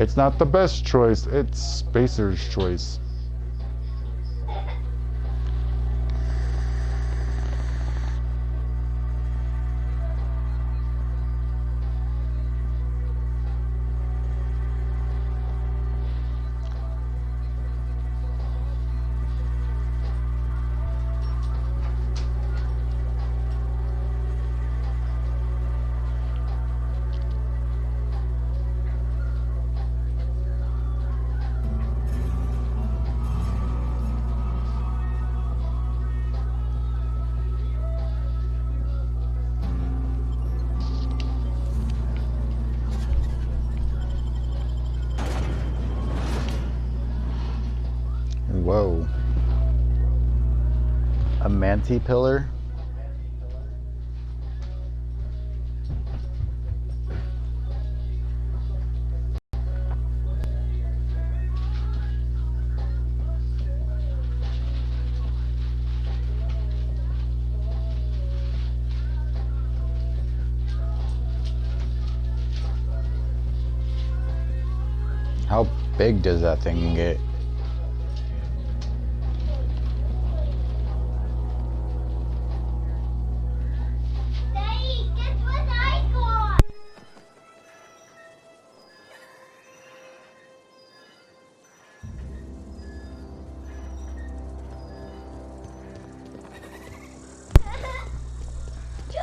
It's not the best choice, it's Spacer's choice. Whoa. A manti pillar? How big does that thing get?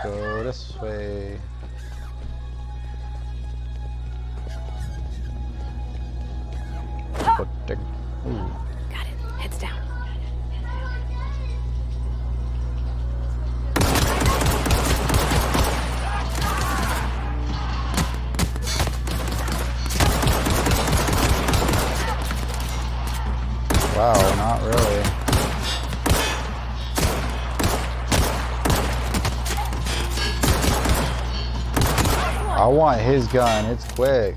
Go this way. What the? Ooh. Got it. Heads down. Wow, not really. I want his gun, it's quick.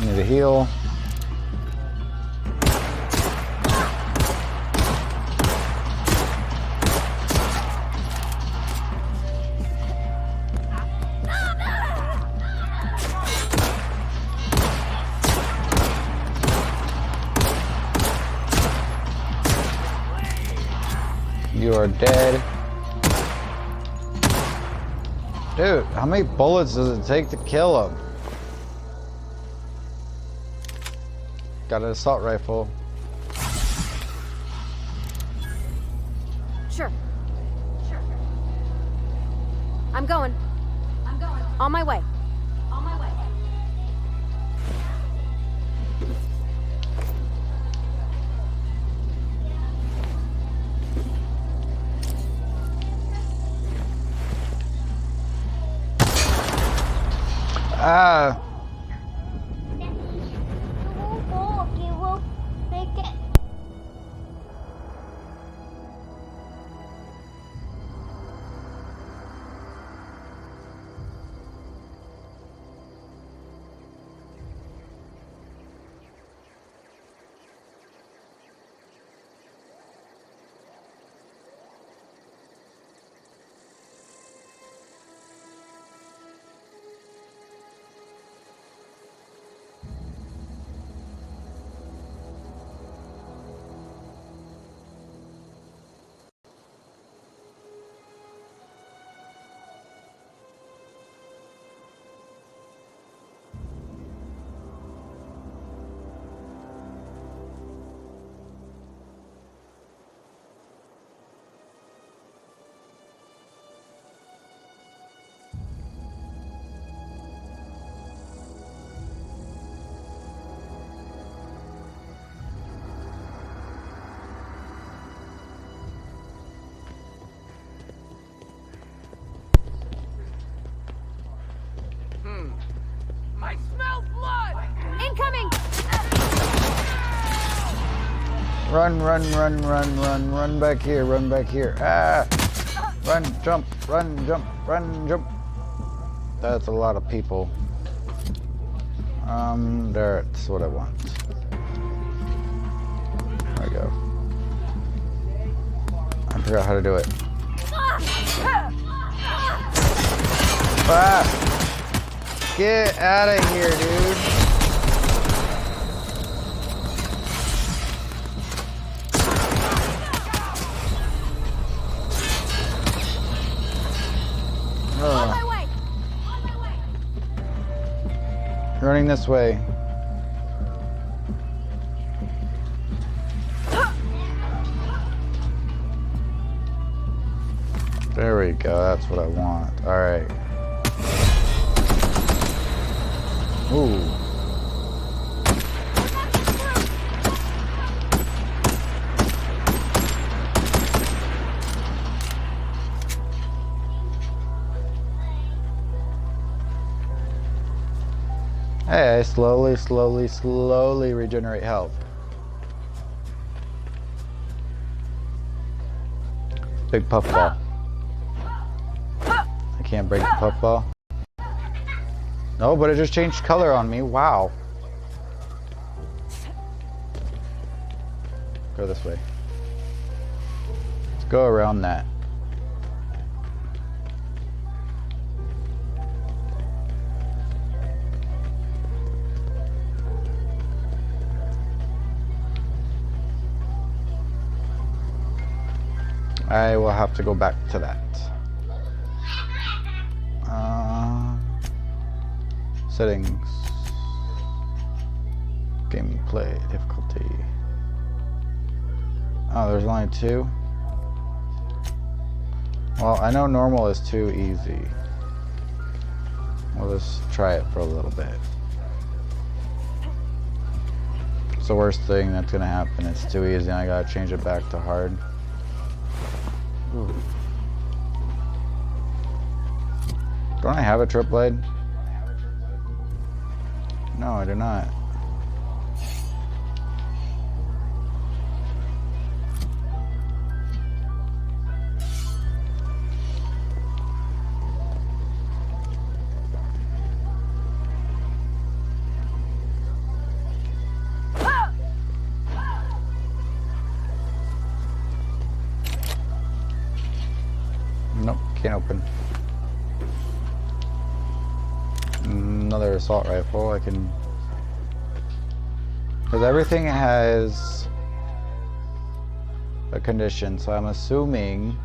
Need a heal. You are dead. Dude, how many bullets does it take to kill him? Got an assault rifle. Sure. I'm going. On my way. Ah. You will make it. I smell blood! Incoming! Run back here. Ah! Run, jump. That's a lot of people. That's what I want. There we go. I forgot how to do it. Ah! Get out of here, dude. On my way. Running this way. There we go, that's what I want. Alright. Ooh. Hey, I slowly regenerate health. Big puffball. I can't break the puffball. No, but it just changed color on me. Wow. Go this way. Let's go around that. I will have to go back to that. Settings. Gameplay difficulty. Oh, there's only 2? Well, I know normal is too easy. We'll just try it for a little bit. It's the worst thing that's gonna happen. It's too easy and I gotta change it back to hard. Ooh. Don't I have a trip blade? No, I do not. Nope, can't open. Another assault rifle. I can, because everything has a condition, so I'm assuming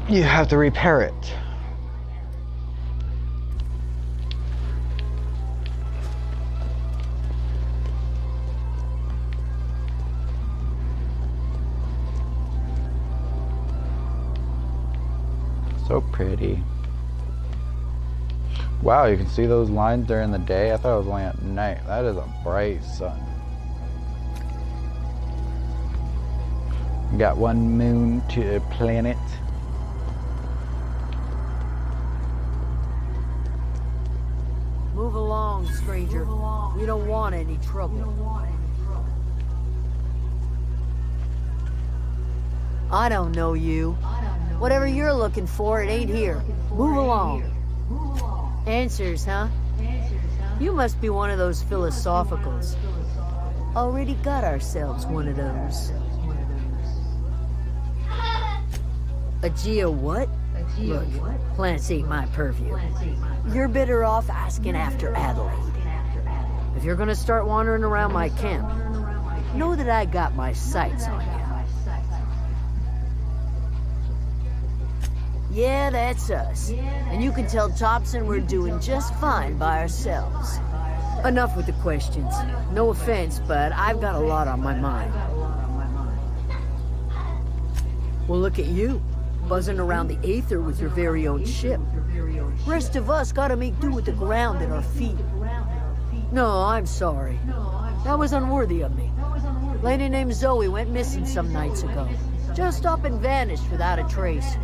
you have to repair it. So pretty. Wow, you can see those lines during the day. I thought it was only at night. That is a bright sun. Got one moon to a planet. Move along, stranger. We don't want any trouble. I don't know you. Whatever you're looking for, it ain't here. Move along. Answers, huh? You must be one of those philosophicals. Already got ourselves one of those. A Geo what? Look, plants ain't my purview. You're better off asking after Adelaide. If you're gonna start wandering around my camp, know that I got my sights on you. Yeah, that's us. And you can tell Thompson we're doing just fine by ourselves. Enough with the questions. No offense, but I've got a lot on my mind. Well, look at you, buzzing around the Aether with your very own ship. Rest of us gotta make do with the ground at our feet. No, I'm sorry. That was unworthy of me. Lady named Zoe went missing some nights ago. Just up and vanished without a trace.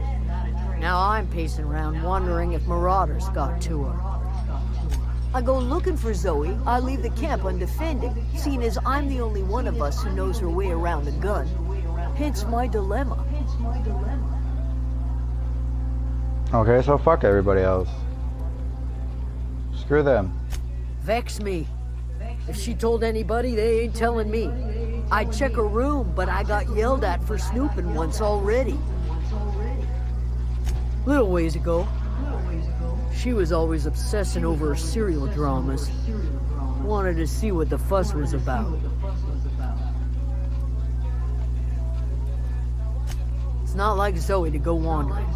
Now I'm pacing around wondering if marauders got to her. I go looking for Zoe, I leave the camp undefended, seeing as I'm the only one of us who knows her way around the gun. Hence my dilemma. Okay, so fuck everybody else. Screw them. Vex me. If she told anybody, they ain't telling me. I'd check her room, but I got yelled at for snooping once already. Little ways ago, she was always obsessing over her serial dramas. Wanted to see what the fuss was about. It's not like Zoe to go wandering.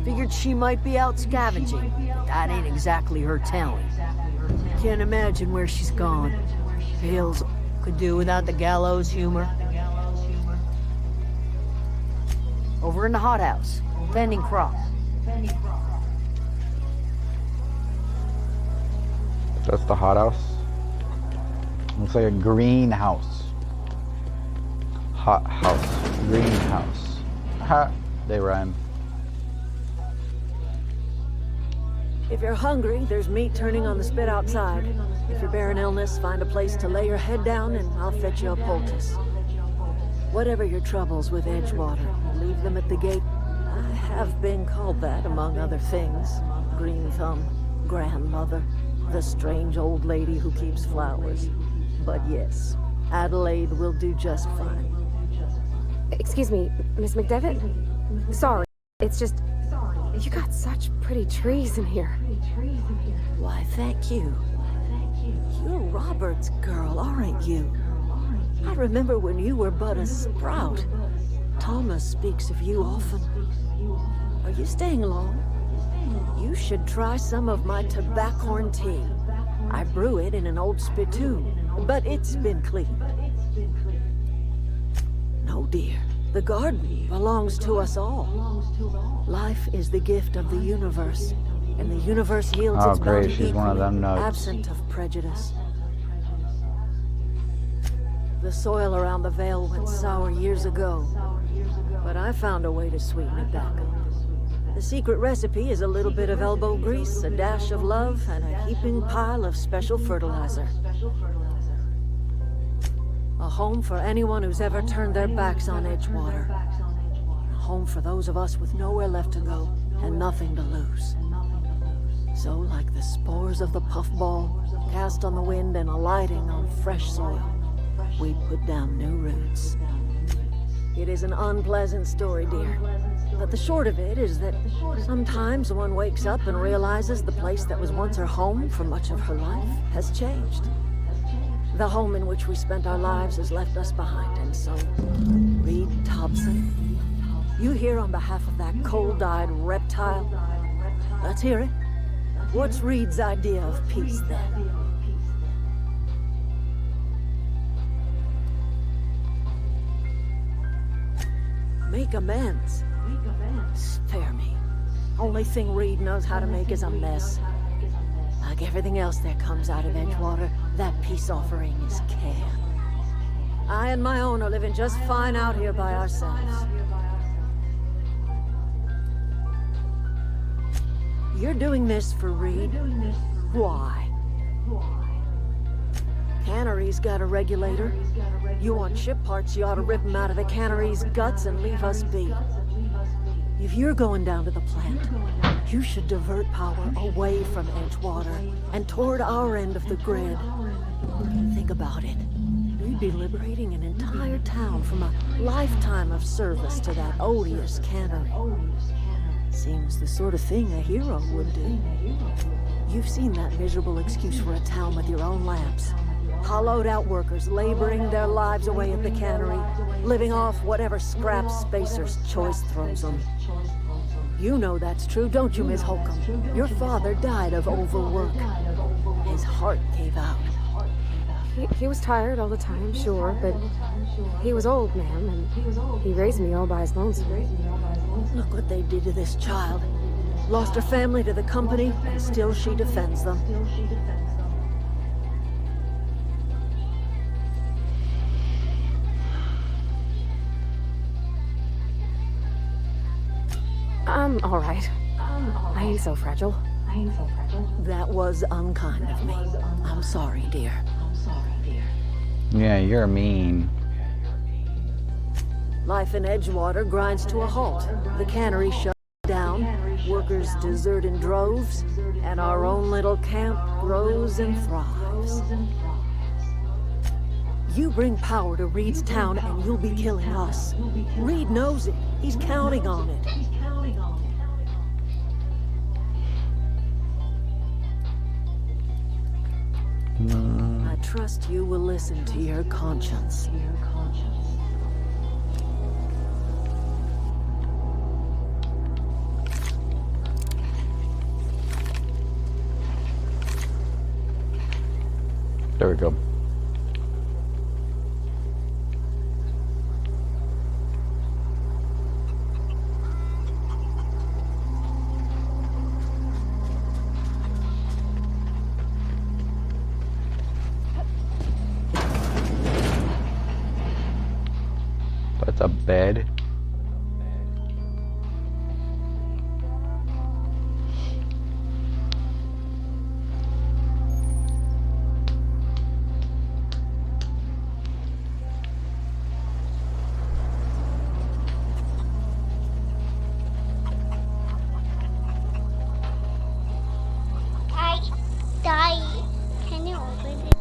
Figured she might be out scavenging. That ain't exactly her talent. Can't imagine where she's gone. Hills could do without the gallows humor. Over in the hothouse, tending crops. That's the hothouse. Looks like a greenhouse. Hot house. Greenhouse. Ha! They rhyme. If you're hungry, there's meat turning on the spit outside. If you're bearing illness, find a place to lay your head down and I'll fetch you a poultice. Whatever your troubles with Edgewater, leave them at the gate. I have been called that, among other things. Green Thumb, grandmother, the strange old lady who keeps flowers. But yes, Adelaide will do just fine. Excuse me, Miss McDevitt? Sorry, it's just... You got such pretty trees in here. Why, thank you. You're Robert's girl, aren't you? I remember when you were but a sprout. Thomas speaks of you often. Are you staying long? You should try some of my tobaccorn tea. I brew it in an old spittoon, but it's been cleaned. No, dear. The garden belongs to us all. Life is the gift of the universe, and the universe yields its great, bounty she's one of them equally, notes. absent of prejudice. The soil around the Vale went sour years ago, but I found a way to sweeten it back up. The secret recipe is a little bit of elbow grease, a dash of love, and a heaping pile of special fertilizer. A home for anyone who's ever turned their backs on Edgewater. A home for those of us with nowhere left to go and nothing to lose. So, like the spores of the puffball, cast on the wind and alighting on fresh soil, we put down new roots. It is an unpleasant story, dear. But the short of it is that sometimes one wakes up and realizes the place that was once her home for much of her life has changed. The home in which we spent our lives has left us behind, and so, Reed Thompson, you here on behalf of that cold-eyed reptile? Let's hear it. What's Reed's idea of peace, then? Make amends. Spare me. Only thing Reed knows how to make is a mess. Like everything else that comes out of Edgewater, that peace offering is canned. I and my own are living just fine out here by ourselves. You're doing this for Reed? Why? Cannery's got a regulator. You want ship parts, you ought to rip them out of the cannery's guts and leave us be. If you're going down to the plant, you should divert power away from Edgewater and toward our end of the grid. Think about it. We'd be liberating an entire town from a lifetime of service to that odious cannery. Seems the sort of thing a hero would do. You've seen that miserable excuse for a town with your own lamps. Hollowed out workers laboring their lives away at the cannery, living off whatever scraps Spacer's choice throws them. You know that's true, don't you, Miss Holcomb? Your father died of overwork. His heart gave out. He was tired all the time, sure, but he was old, ma'am, and he raised me all by his lonesome. Look what they did to this child. Lost her family to the company, and still she defends them. I'm all right. I ain't so fragile. That was unkind of me. I'm sorry, dear. Yeah, you're mean. Life in Edgewater grinds to a halt. The cannery shut down, workers desert in droves, and our own little camp grows and thrives. You bring power to Reed's town and you'll be killing us. Reed knows it. He's counting on it. I trust you will listen to your conscience. There we go. That's a bed. Daddy, can you open it?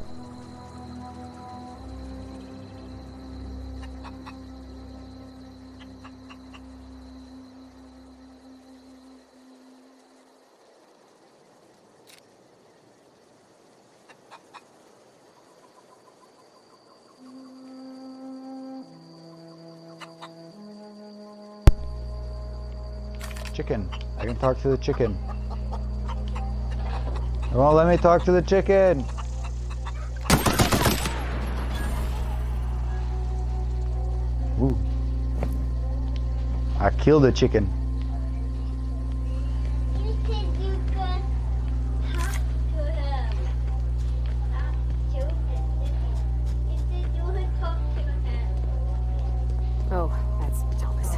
Chicken. I can talk to the chicken. It won't let me talk to the chicken. Ooh. I killed the chicken. You said you could talk to him. Talk to the chicken. You said you would talk to him. Oh, that's Thomas.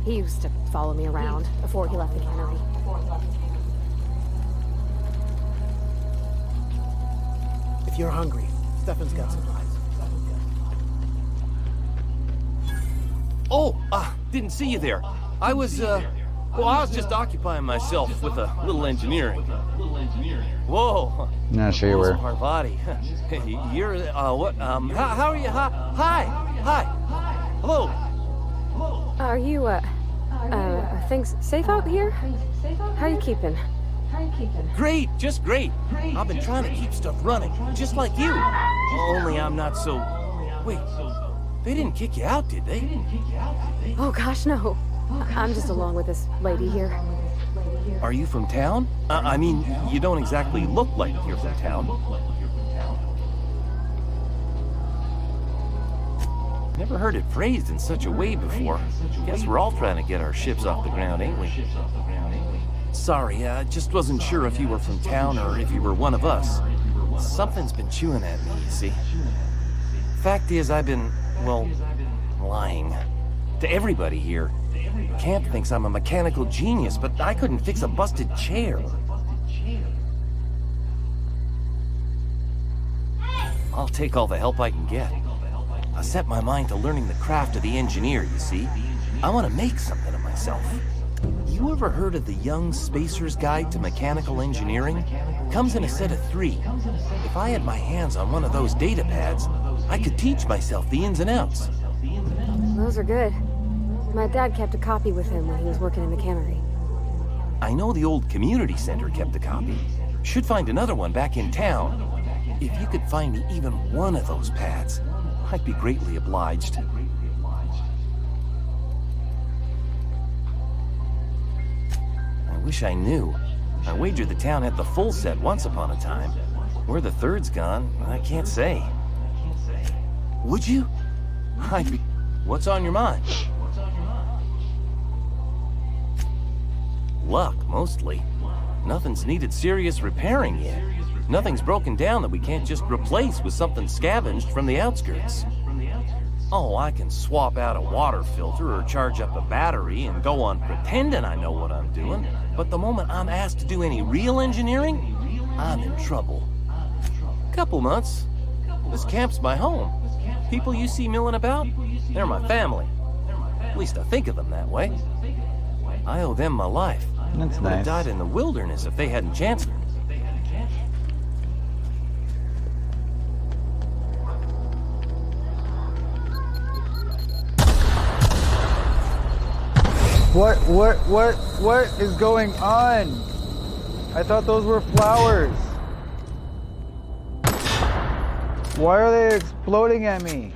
He used to follow me around before he left the cannery. If you're hungry, Stefan's got supplies. Oh, didn't see you there. I was just occupying myself with a little engineering. Whoa. Not sure you were. Parvati. You're, what, how are you? Hi. Hello. Are you, things safe out here? How you keeping? Great, just great. I've been trying to keep stuff running, just like you. Only I'm not so... Wait, they didn't kick you out, did they? Oh gosh, no. I'm just along with this lady here. Are you from town? I mean, you don't exactly look like you're from town. Never heard it phrased in such a way before. Guess we're all trying to get our ships off the ground, ain't we? Sorry, I just wasn't sure if you were from town or if you were one of us. Something's been chewing at me, you see. Fact is, I've been, well, lying. To everybody here. Camp thinks I'm a mechanical genius, but I couldn't fix a busted chair. I'll take all the help I can get. I set my mind to learning the craft of the engineer, you see. I want to make something of myself. You ever heard of the Young Spacer's Guide to Mechanical Engineering? Comes in a set of 3. If I had my hands on one of those data pads, I could teach myself the ins and outs. Those are good. My dad kept a copy with him when he was working in the cannery. I know the old community center kept a copy. Should find another one back in town. If you could find me even one of those pads, I'd be greatly obliged. I wish I knew. I wager the town had the full set once upon a time. Where the third's gone, I can't say. Would you? I'd be... What's on your mind? Luck, mostly. Nothing's needed serious repairing yet. Nothing's broken down that we can't just replace with something scavenged from the outskirts. Oh, I can swap out a water filter or charge up a battery and go on pretending I know what I'm doing, but the moment I'm asked to do any real engineering, I'm in trouble. Couple months. This camp's my home. People you see milling about, they're my family. At least I think of them that way. I owe them my life. That's I would have nice. died in the wilderness if they hadn't chanced me. What is going on? I thought those were flowers. Why are they exploding at me?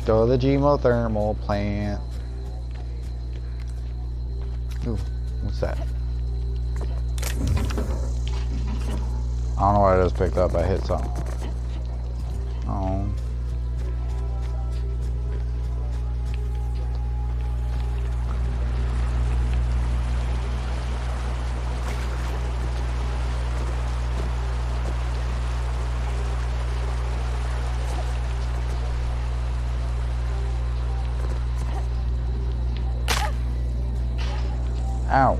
Throw the geothermal plant. Ooh, what's that? I don't know what I just picked up. I hit something. Oh. Ow.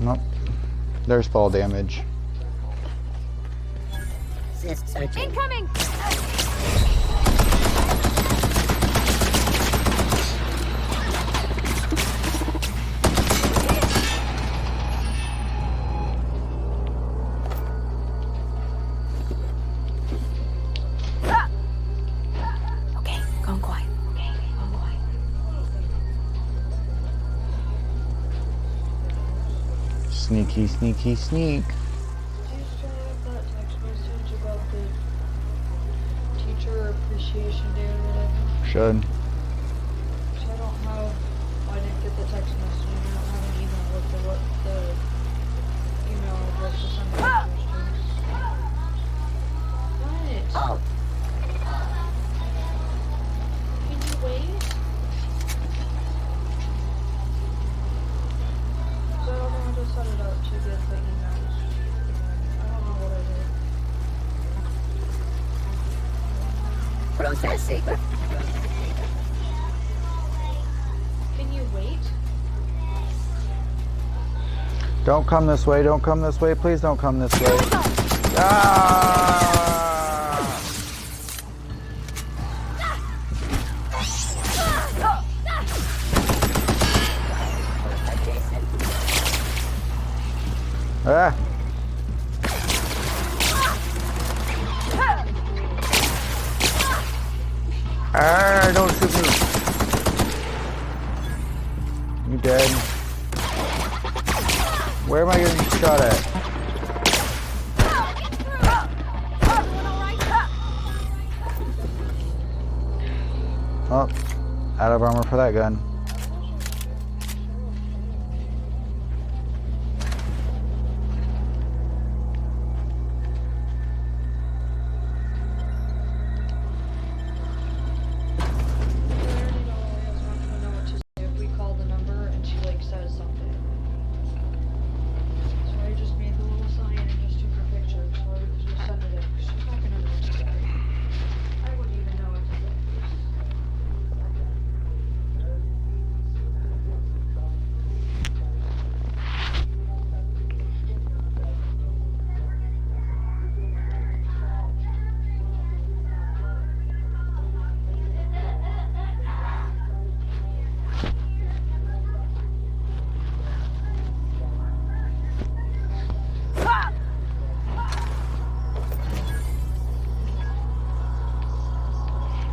Nope. There's fall damage. Incoming! Okay, going quiet. Okay, going quiet. Sneaky, sneaky, sneak. That text message about the teacher appreciation day or whatever. Should. So I didn't get the text message and I don't have an email with what the email address to send the message to. What? Can you wait? So I don't know how to set it up to get the emails. I don't know what I did. Can you wait? Don't come this way. Don't come this way. Please don't come this way. Ah! Ah! Ah, don't shoot me. You dead? Where am I getting shot at? Oh, out of armor for that gun. If we call the number and she like says something. So I just made the little sign and just took her picture so I could just send it in. She's not gonna know what to say. I wouldn't even know what to say.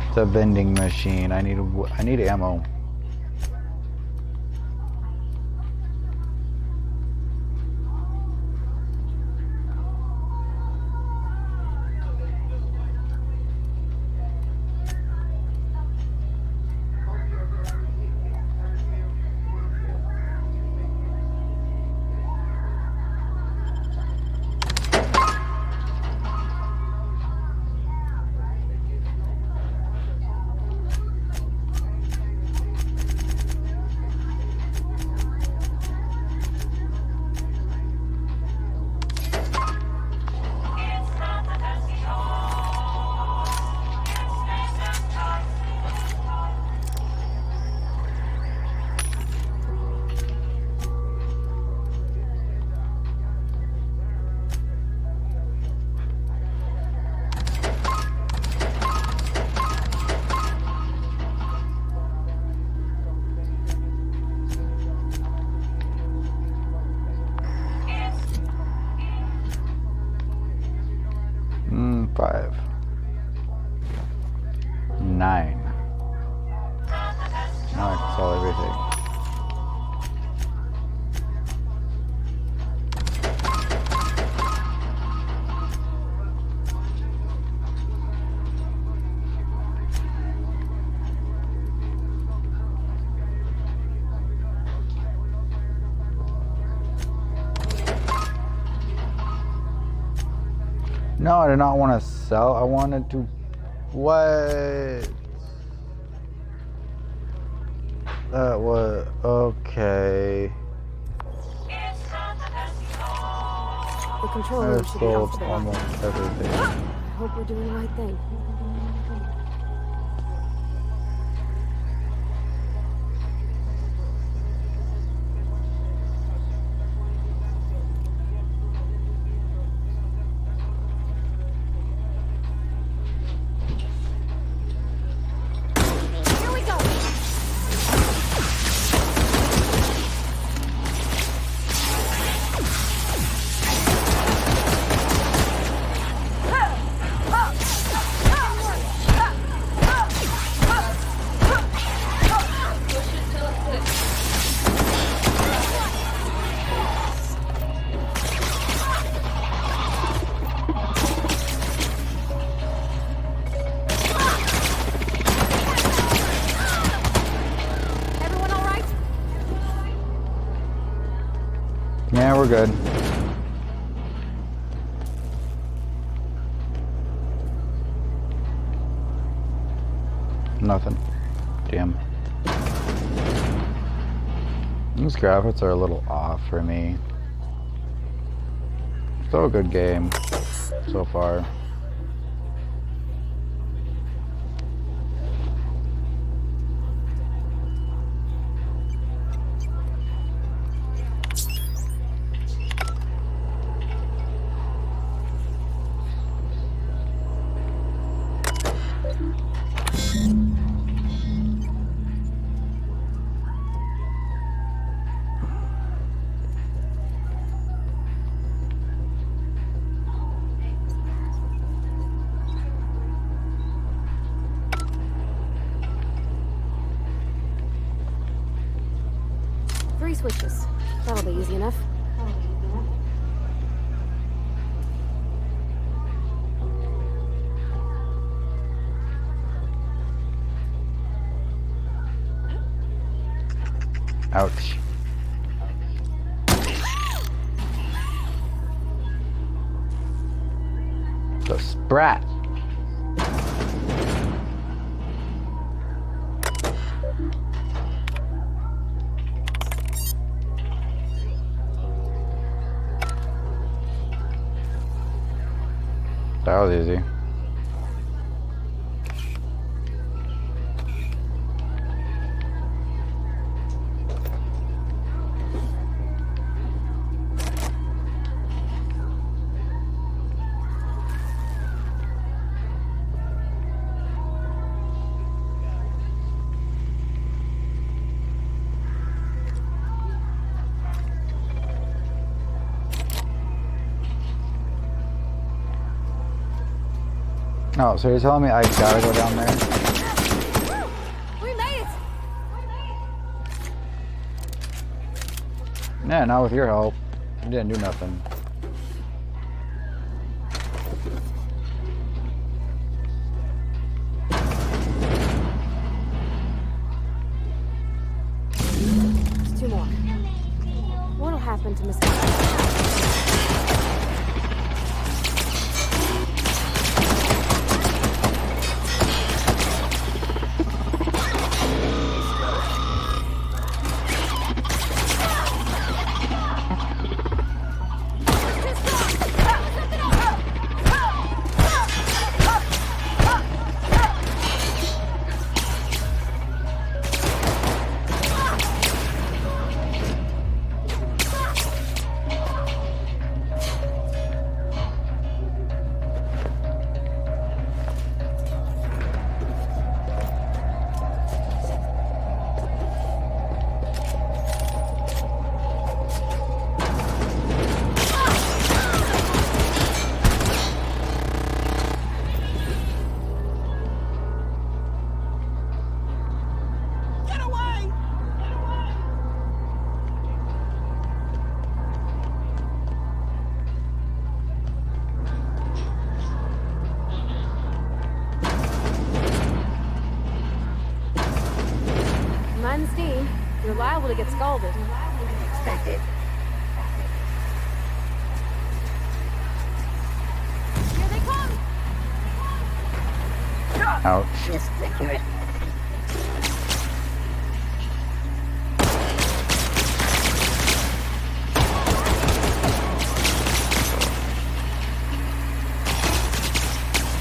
It's a vending machine. I need ammo. 5, 9. Now I can sell everything. No, I did not want to sell. I wanted to... What? That was... Okay. The control I room should be sold off to the almost left. everything. I hope we're doing the right thing. Here we go! Everyone all right? Yeah, we're good. Nothing. Damn. These graphics are a little off for me. Still a good game so far. Three switches. That'll be easy enough. Ouch. The sprat. That was easy. No, so you're telling me I gotta go down there? We made it! Yeah, not with your help. You didn't do nothing. There's two more. What'll happen to Miss... You're liable to get scalded. Expected. Here they come! Ouch. Yes, secure.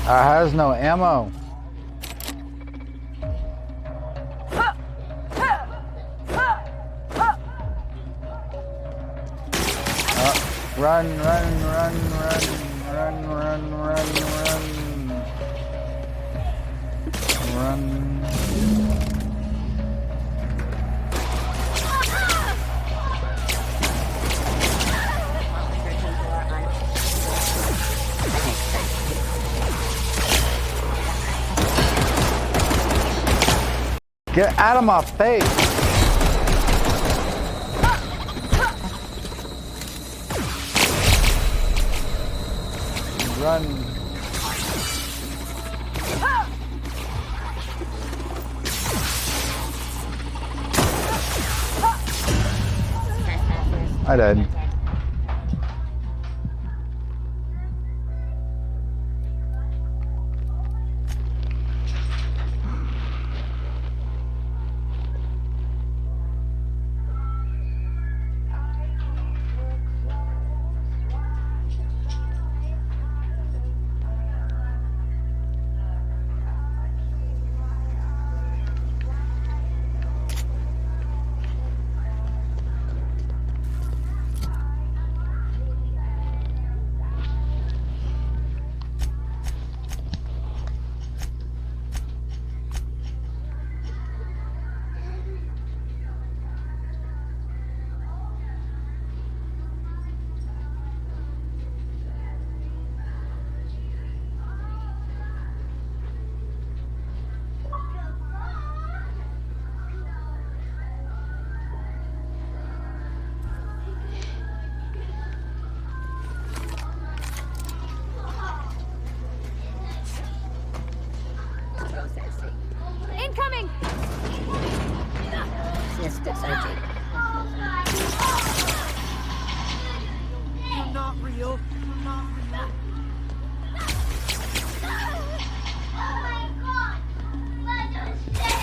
Has no ammo. Run, run, run, run, run, run, run, run. Run. Get out of my face! Run. I died. Incoming! System searching. You're not real. You're not real. Oh my god! Let us stay!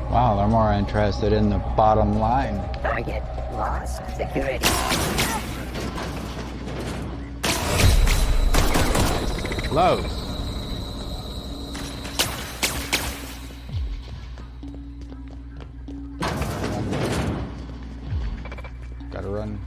Wow, they're more interested in the bottom line. Target lost. Security. Close. Gotta run.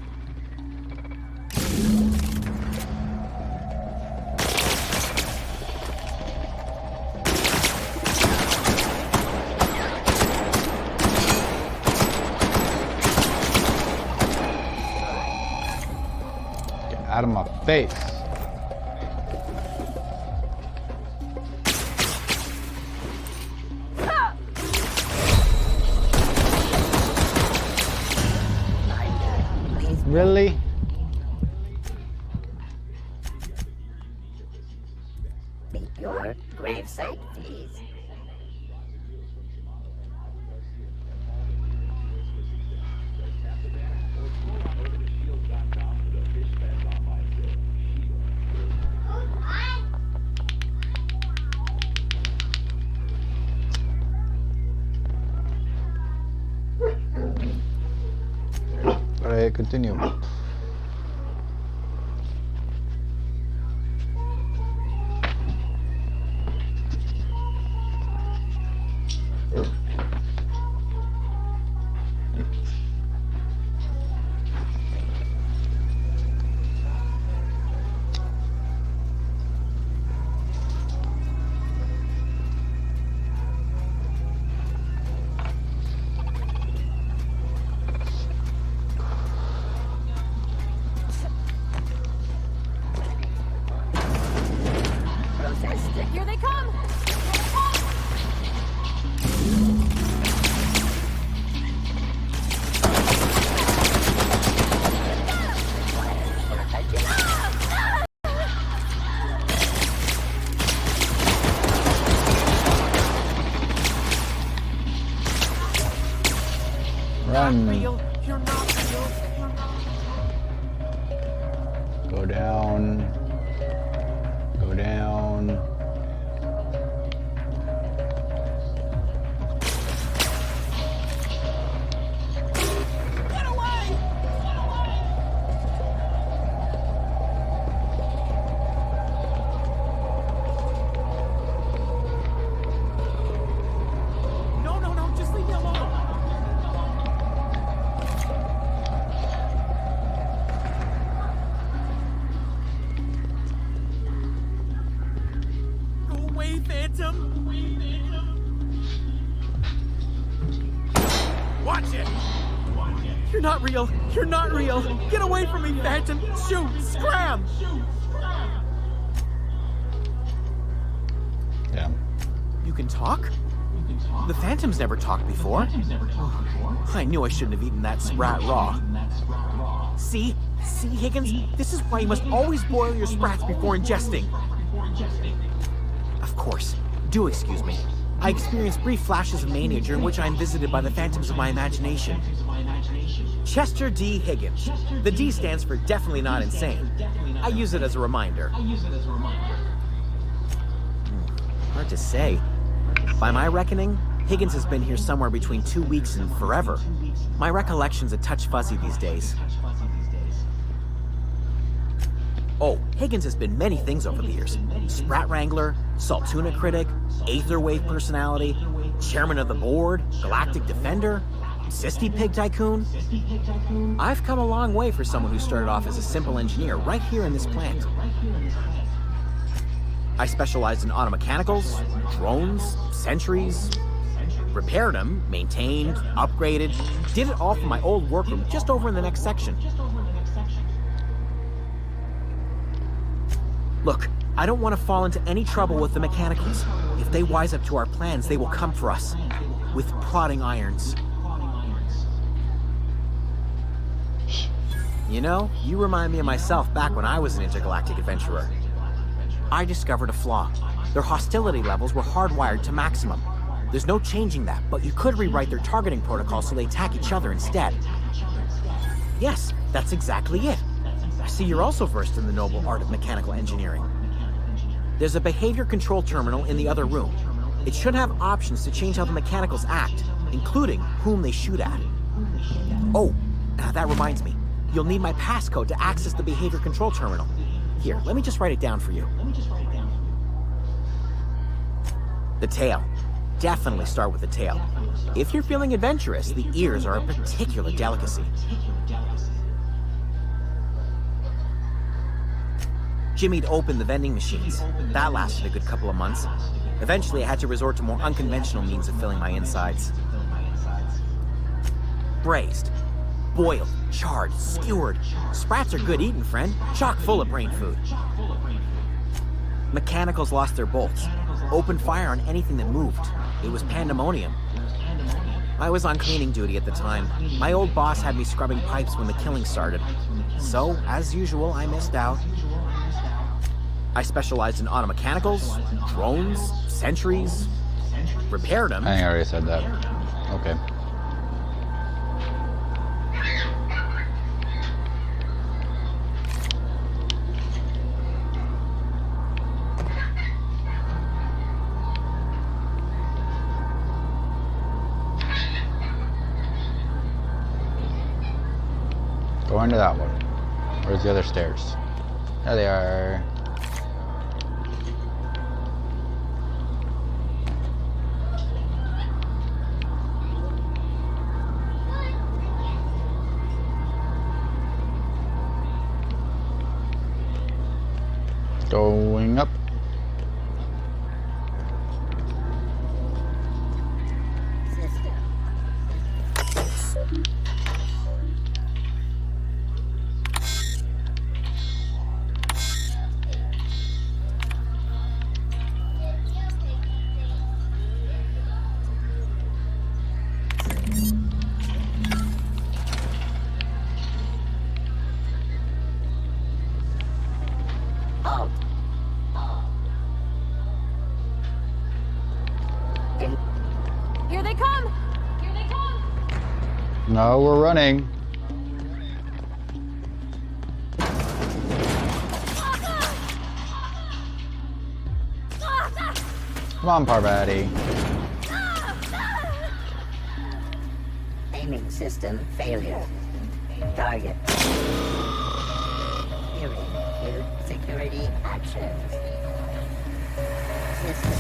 Get out of my face. Really? Meet your gravesite, please. Alright, continue. Run. not real. You're not real. Go down. Go down. Get away! No, no, no, just leave me alone. Go away, Phantom. Watch it. You're not real. You're not real. Get away from me, Phantom. Shoot. Scram. Yeah. You can talk? The Phantom's never talked before. I knew I shouldn't have eaten that sprat raw. See? See, Higgins? This is why you must always boil your sprats before ingesting. Of course. Do excuse me. I experienced brief flashes of mania during which I am visited by the phantoms of my imagination. Chester D. Higgins. The D stands for definitely not insane. I use it as a reminder. Hard to say. By my reckoning, Higgins has been here somewhere between 2 weeks and forever. My recollection's a touch fuzzy these days. Oh, Higgins has been many things over the years. Sprat Wrangler, Saltuna Critic, Aetherwave Personality, Chairman of the Board, Galactic Defender, Sisty Pig Tycoon. I've come a long way for someone who started off as a simple engineer right here in this plant. I specialized in automechanicals, drones, sentries, repaired them, maintained, upgraded, did it all from my old workroom just over in the next section. Look, I don't want to fall into any trouble with the mechanicals. If they wise up to our plans, they will come for us with prodding irons. You know, you remind me of myself back when I was an intergalactic adventurer. I discovered a flaw. Their hostility levels were hardwired to maximum. There's no changing that, but you could rewrite their targeting protocol so they attack each other instead. Yes, that's exactly it. I see you're also versed in the noble art of mechanical engineering. There's a behavior control terminal in the other room. It should have options to change how the mechanicals act, including whom they shoot at. Oh, that reminds me. You'll need my passcode to access the behavior control terminal. Here, let me just write it down for you. The tail. Definitely start with the tail. If you're feeling adventurous, the ears are a particular delicacy. Jimmy'd opened the vending machines. That lasted a good couple of months. Eventually, I had to resort to more unconventional means of filling my insides. Braised, boiled, charred, skewered. Sprats are good eating, friend. Chock full of brain food. Mechanicals lost their bolts. Opened fire on anything that moved. It was pandemonium. I was on cleaning duty at the time. My old boss had me scrubbing pipes when the killing started. So, as usual, I missed out. I specialized in automechanicals, drones, sentries, repaired them. I think I already said that. Okay. Go into that one. Where's the other stairs? There they are. Going up. Here they come! Here they come! No, we're running. Come on, Parvati. Aiming system failure. Target. Hearing cue security actions. System.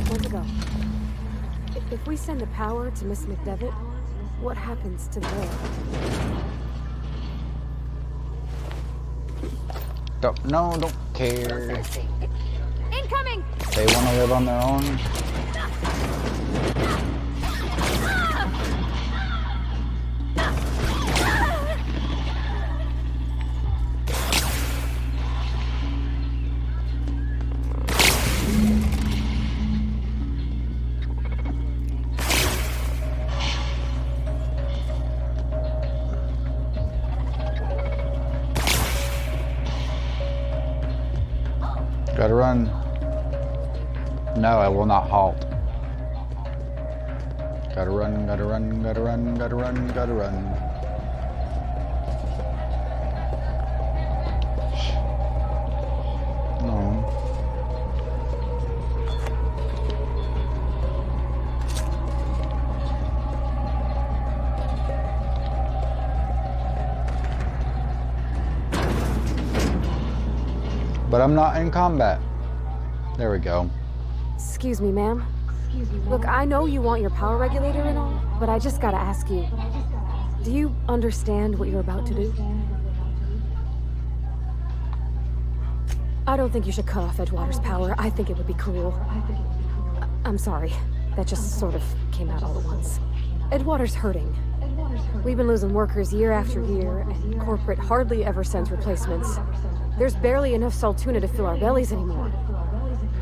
Where to go? If we send the power to Miss McDevitt, what happens to the world? Don't care. Processing. Incoming! They want to live on their own. Gotta run. No, I will not halt. Gotta run, gotta run, gotta run, gotta run, gotta run. No. But I'm not in combat. There we go. Excuse me, ma'am. Look, I know you want your power regulator and all, but I just gotta ask you. Do you understand what you're about to do? I don't think you should cut off Edgewater's power. I think it would be cruel. I'm sorry. That just sort of came out all at once. Edgewater's hurting. We've been losing workers year after year, and corporate hardly ever sends replacements. There's barely enough saltuna to fill our bellies anymore.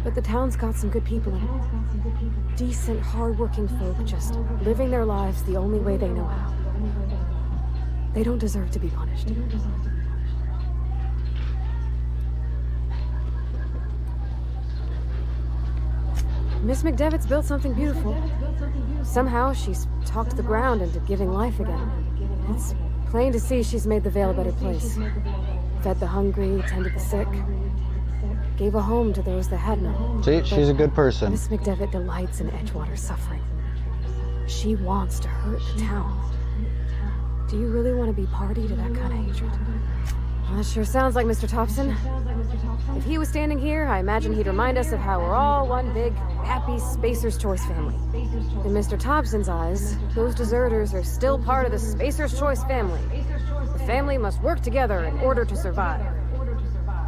But the town's got some good people in it. Decent, hard-working folk just living their lives the only way they know how. They don't deserve to be punished. Miss McDevitt's built something beautiful. Somehow she's talked the ground into giving life again. It's plain to see she's made the Vale a better place. Fed the hungry, tended the sick. Gave a home to those that had none. See, she's a good person. Miss McDevitt delights in Edgewater's suffering. She wants to hurt the town. Do you really want to be party to that kind of hatred? Well, that sure sounds like Mr. Thompson. If he was standing here, I imagine he'd remind us of how we're all one big, happy Spacer's Choice family. In Mr. Thompson's eyes, those deserters are still part of the Spacer's Choice family. The family must work together in order to survive.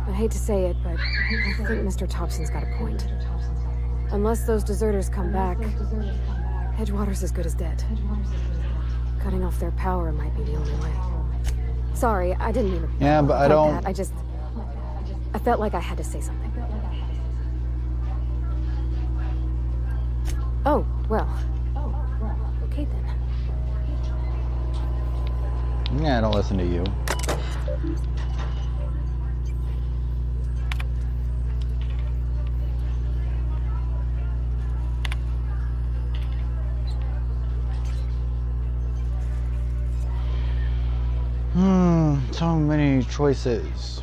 I hate to say it, but I think Mr. Thompson's got a point. Unless those deserters come back, Edgewater's as good as dead. Cutting off their power might be the only way. Sorry, I didn't mean to. Yeah, but I don't. That. I felt like I had to say something. Oh, well. Okay then. Yeah, I don't listen to you. So many choices.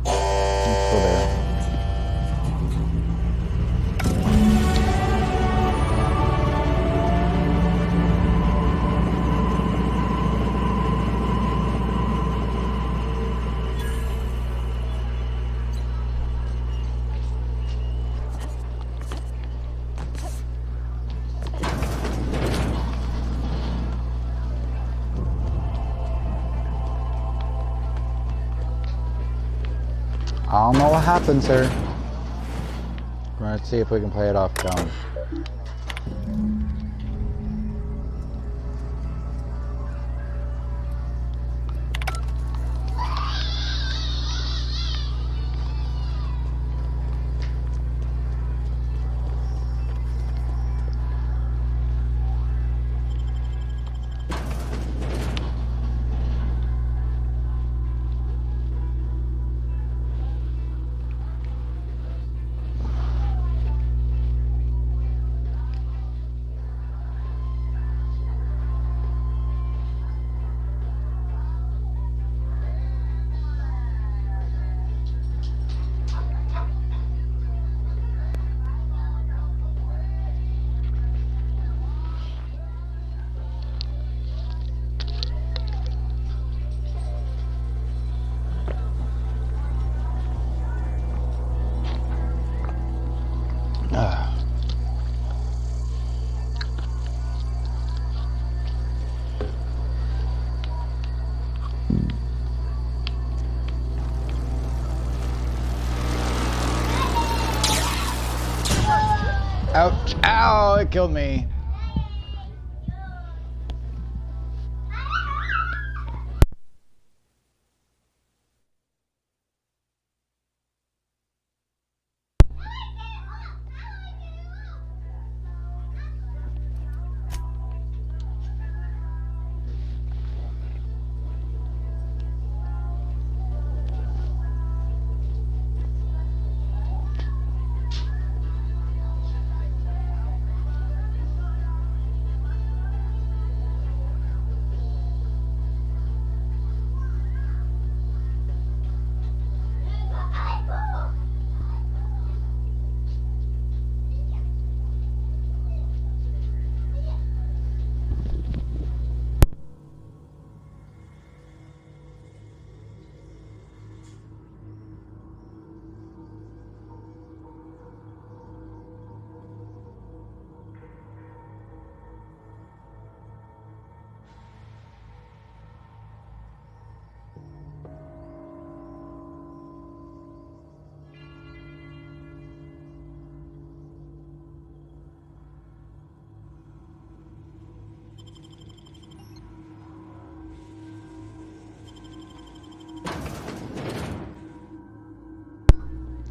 Let's go there. I don't know what happens here. We're gonna see if we can play it off down. Ouch. Ow, it killed me.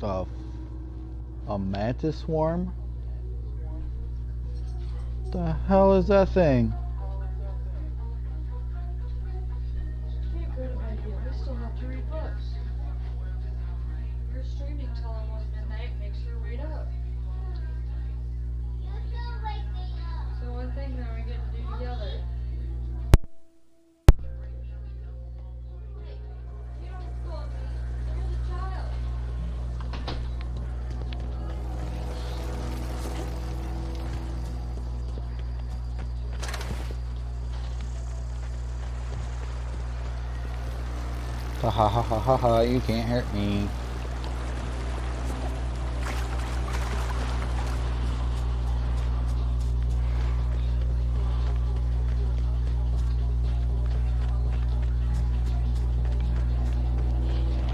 The a mantis swarm? The hell is that thing? Can't go to bed yet. We still have to read books. Your streaming till almost midnight makes her wait up. So one thing that we get to do together. You don't scold me. You're the child. Ha ha ha ha ha ha, you can't hurt me.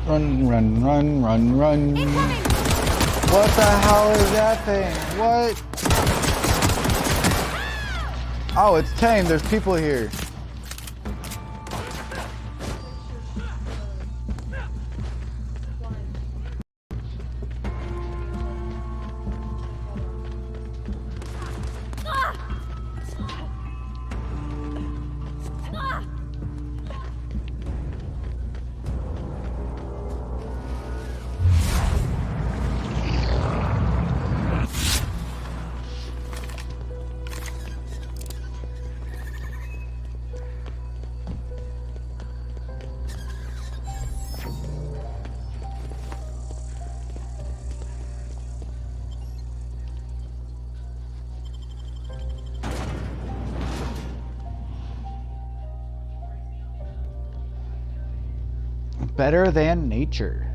Run, run, run, run, run. What the hell is that thing? What? Oh, it's tame. There's people here. Better than nature.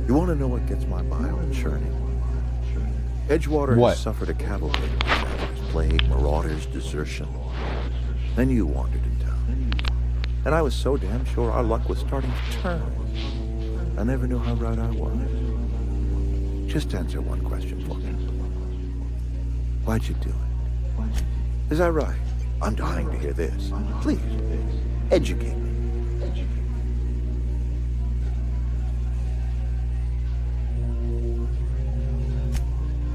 You want to know what gets my bile churning? Edgewater What? has suffered a cavalcade of disasters, plague, marauders, desertion. Then you wandered in town. And I was so damn sure our luck was starting to turn. I never knew how right I was. Just answer one question for me. Why'd you do it? Is that right? I'm dying to hear this. Please, educate me.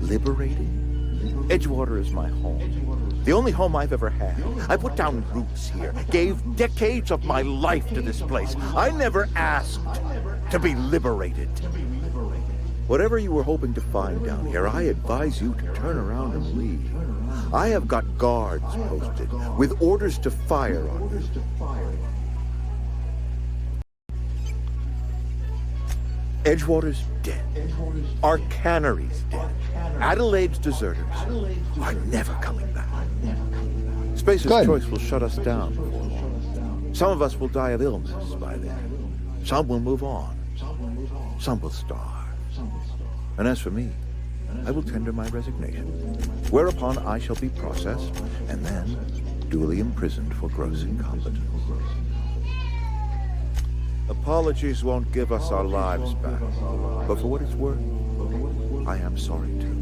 Liberating? Edgewater is my home. The only home I've ever had. I put down roots here, gave decades of my life to this place. I never asked to be liberated. Whatever you were hoping to find down here, I advise you to turn around and leave. I have got guards posted with orders to fire on you. Edgewater's dead. Our cannery's dead. Adelaide's deserters are never coming back. Spacer's Good. choice will shut us down before long. Some of us will die of illness by then. Some will move on. Some will starve. And as for me, I will tender my resignation, whereupon I shall be processed and then duly imprisoned for gross incompetence. Apologies won't give us our lives back, but for what it's worth, I am sorry too.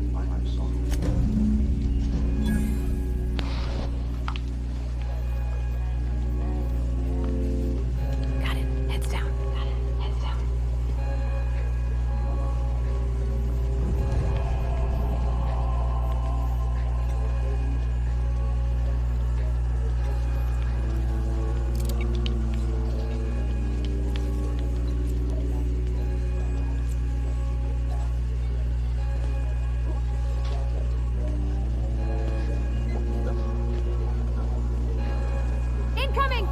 Got it. Heads down. Got it. Heads down. Incoming!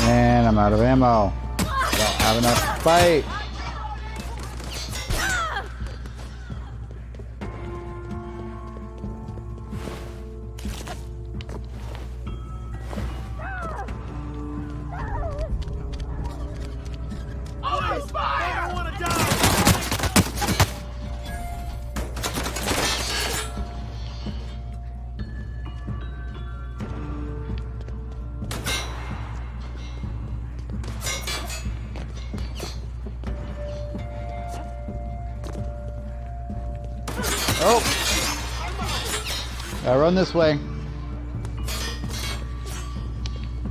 And I'm out of ammo. Don't have enough to fight. Oh! Gotta run this way.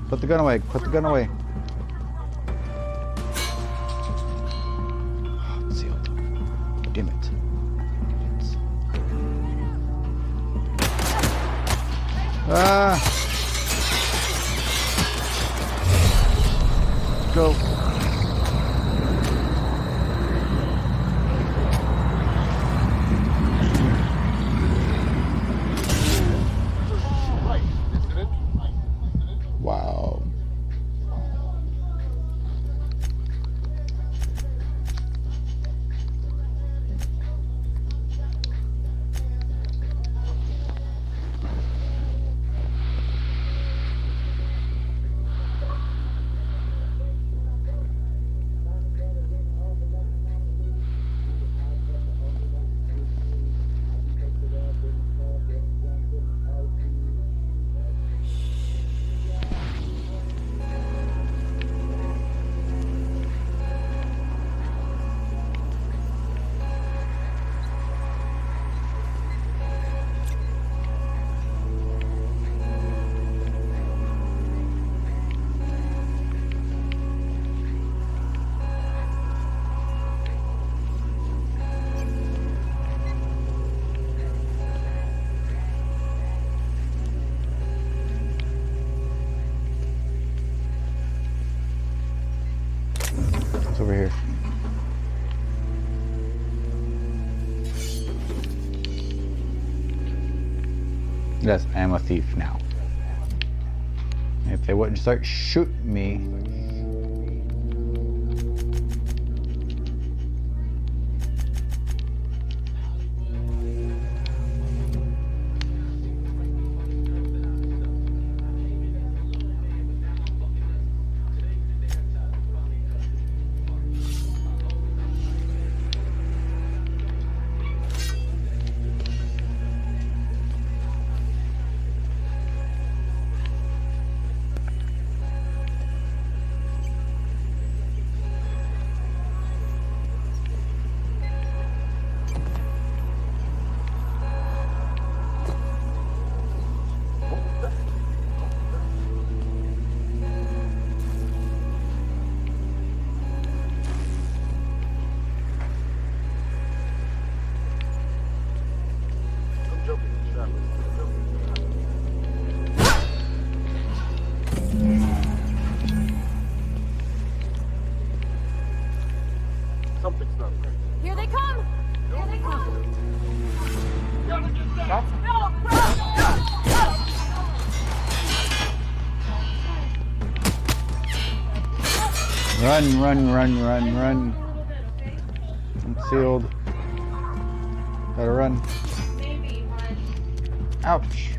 Put the gun away. Put the gun away. Oh, it's sealed. Damn it. Ah! Go. Wow. It's over here. Yes, I am a thief now. If they wouldn't start shooting me. Here they come! Here they come! Run, run, run, run, run. I'm sealed. Gotta run. Ouch.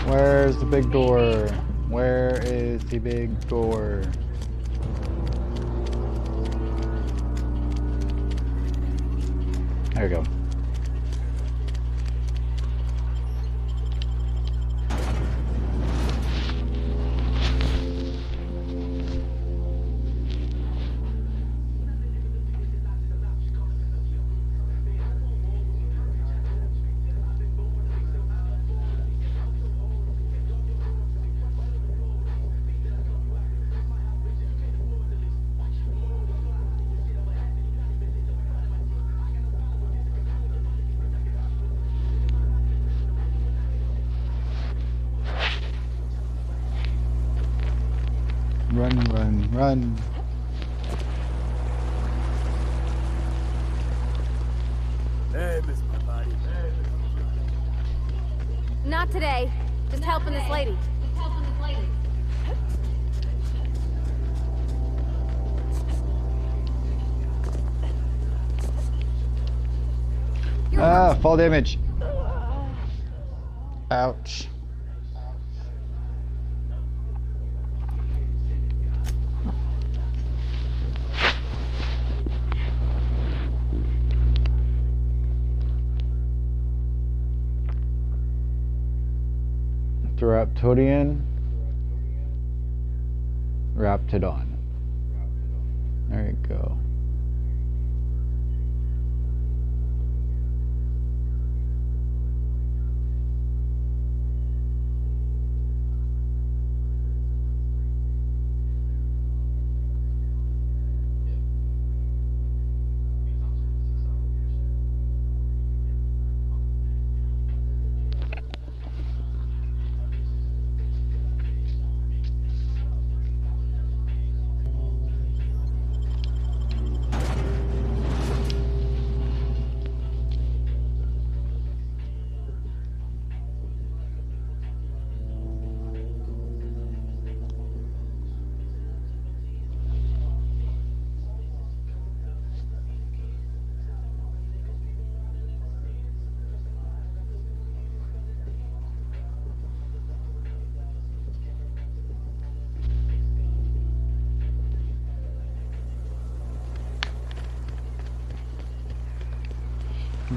Where's the big door? Where is the big door? There we go. Run, run, run. Hey, Miss My Body. Not today. Just helping this lady. Ah, fall damage. Ouch. Theraptodian. Raptidon. There you go.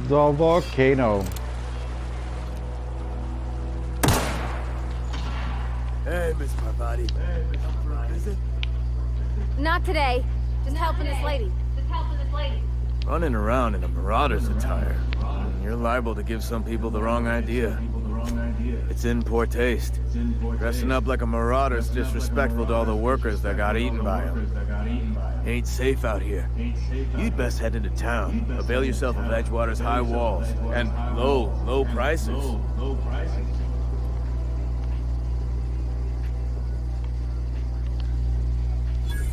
The volcano. Hey, Miss My Body. Come for a visit? Not today. Just helping this lady. Running around in a marauder's attire. You're liable to give some people the wrong idea. It's in poor taste. Dressing up like a marauder's disrespectful to all the workers that got eaten by them. Ain't safe out here. You'd best head into town. Avail yourself of Edgewater's high walls and low prices.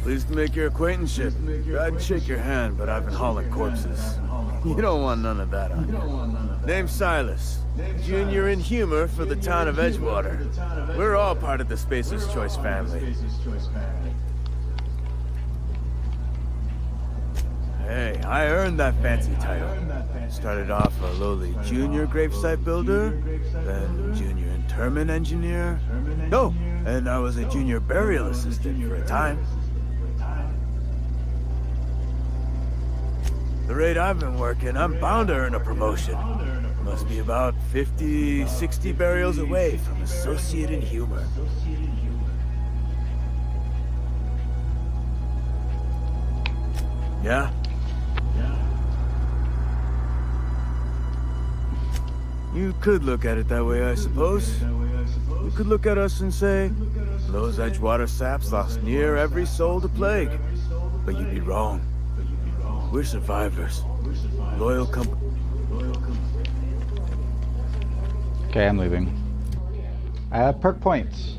Pleased to make your acquaintanceship. I'd shake your hand, but I've been hauling corpses. You don't want none of that on you. Name's Silas. Junior in humor for the town of Edgewater. We're all part of the Spacer's Choice family. Hey, I earned that fancy title. Started off a lowly junior gravesite builder, then junior interment engineer. No, and I was a junior burial assistant for a time. The rate I've been working, I'm bound to earn a promotion. Must be about 50, 60 burials away from associate in humor. Yeah? You could look at it that way, I suppose. You could look at us and say, those Edgewater saps lost near every soul to plague. But you'd be wrong. We're survivors. Loyal company. Okay, I'm leaving. I have perk points.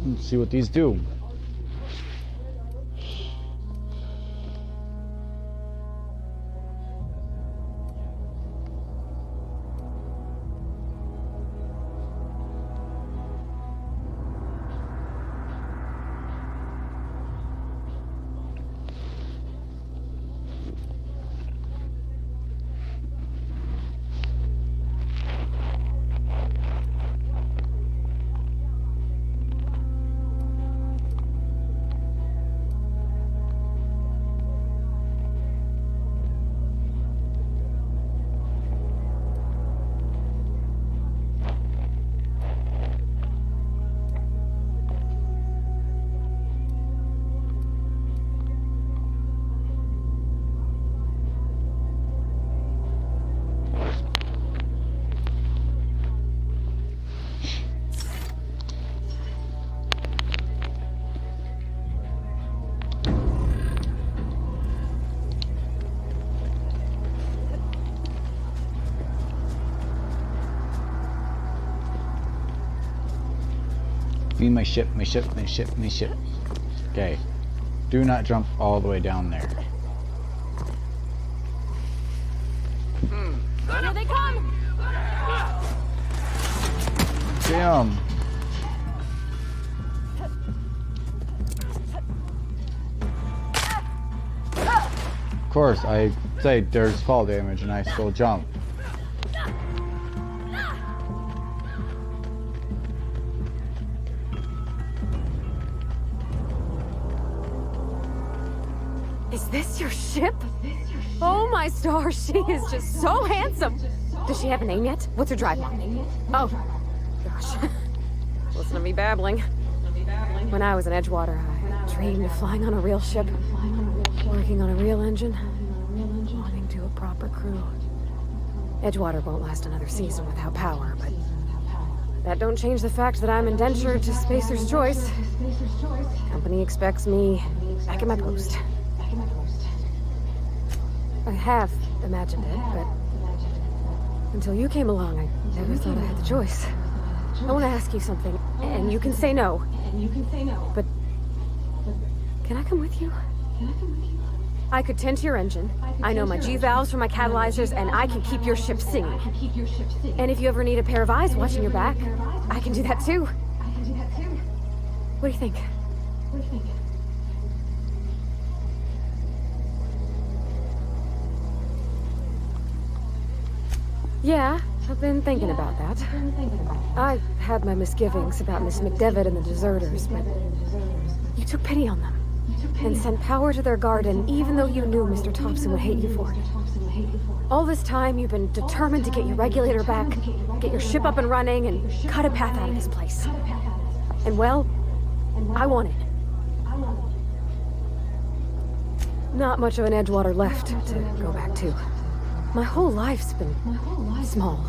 Let's see what these do. Be my ship, my ship, my ship, my ship. Okay. Do not jump all the way down there. Here they come! Damn. Of course, I say there's fall damage and I still jump. Is this your ship? Oh my stars, she is just so handsome! Does she have a name yet? What's her drive mom? Oh, gosh. Listen to me babbling. When I was in Edgewater, I dreamed of flying on a real ship, working on a real engine, belonging to a proper crew. Edgewater won't last another season without power, but that don't change the fact that I'm indentured to Spacer's Choice. Company expects me back at my post. I have imagined it, but until you came along, I never thought I had the choice. I want to ask you something, and you can say no. But can I come with you? I could tend to your engine. I know my G-valves for my catalyzers, and I can keep your ship singing. And if you ever need a pair of eyes watching your back, I can do that too. What do you think? Yeah, I've been thinking about that. I had my misgivings about Miss McDevitt and the deserters, but you took pity on them and sent power to their garden even though you knew Mr. Thompson would hate you for it. All this time, you've been determined to get your regulator back, get your ship up and running, and cut a path out of this place. And well, I won it. Not much of an Edgewater left to go back to. My whole life's been small.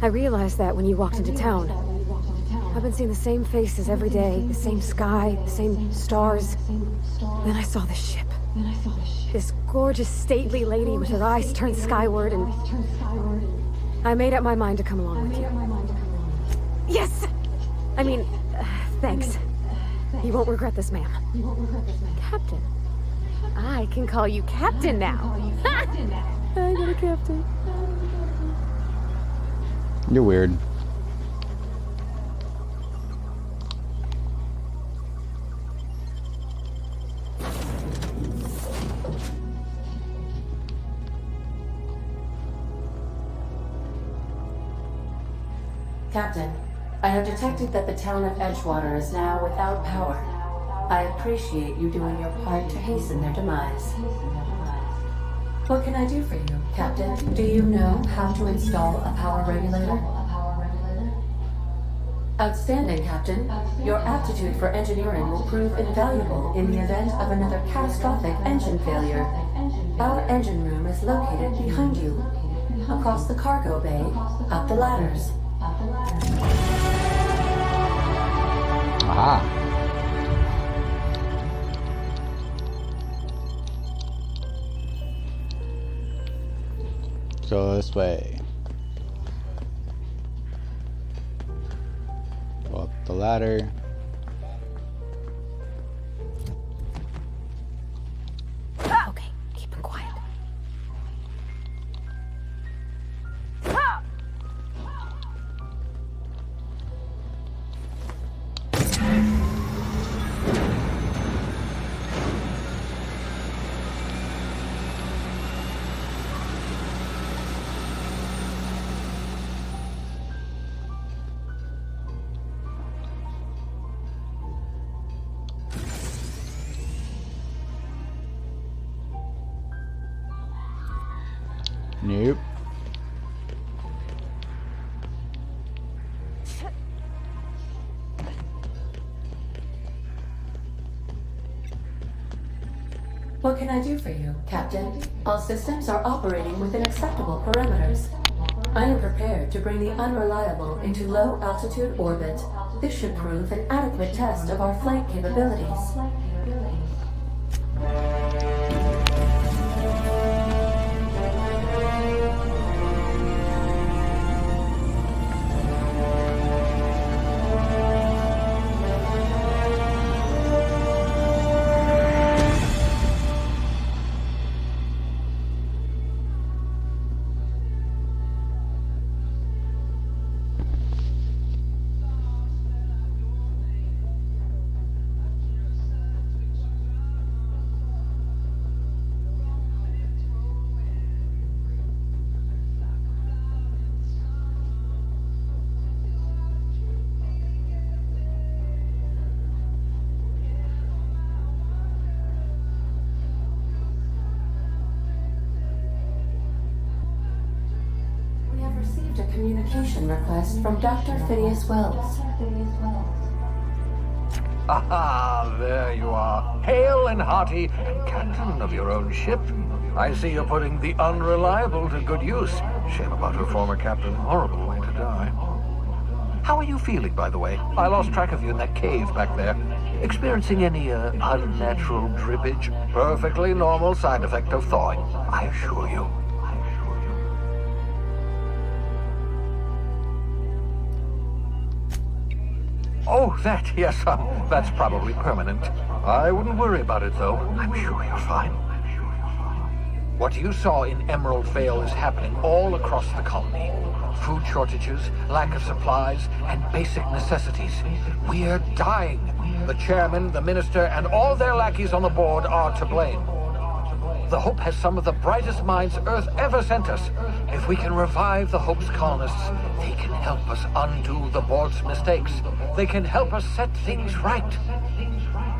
I realized that when you walked into town. I've been seeing the same faces every day, the same sky, the same stars. Then I saw this ship. This gorgeous, stately lady with her eyes turned skyward, and I made up my mind to come along with you. Yes! I mean, thanks. You won't regret this, ma'am. Captain. I can call you Captain now. I got a captain. You're weird. Captain, I have detected that the town of Edgewater is now without power. I appreciate you doing your part to hasten their demise. What can I do for you, Captain? Do you know how to install a power regulator? Outstanding, Captain. Your aptitude for engineering will prove invaluable in the event of another catastrophic engine failure. Our engine room is located behind you, across the cargo bay, up the ladders. Aha. Go this way. Go up the ladder. Nope. What can I do for you, Captain? All systems are operating within acceptable parameters. I am prepared to bring the unreliable into low-altitude orbit. This should prove an adequate test of our flight capabilities. A communication request from Dr. Phineas Wells. Ah, there you are. Hale and hearty, and captain of your own ship. I see you're putting the unreliable to good use. Shame about her former captain. Horrible way to die. How are you feeling, by the way? I lost track of you in that cave back there. Experiencing any unnatural drippage? Perfectly normal side effect of thawing, I assure you. Oh, that, yes, that's probably permanent. I wouldn't worry about it, though. I'm sure you're fine. What you saw in Emerald Vale is happening all across the colony. Food shortages, lack of supplies, and basic necessities. We're dying. The chairman, the minister, and all their lackeys on the board are to blame. The Hope has some of the brightest minds Earth ever sent us. If we can revive the Hope's colonists, they can help us undo the board's mistakes. They can help us set things right.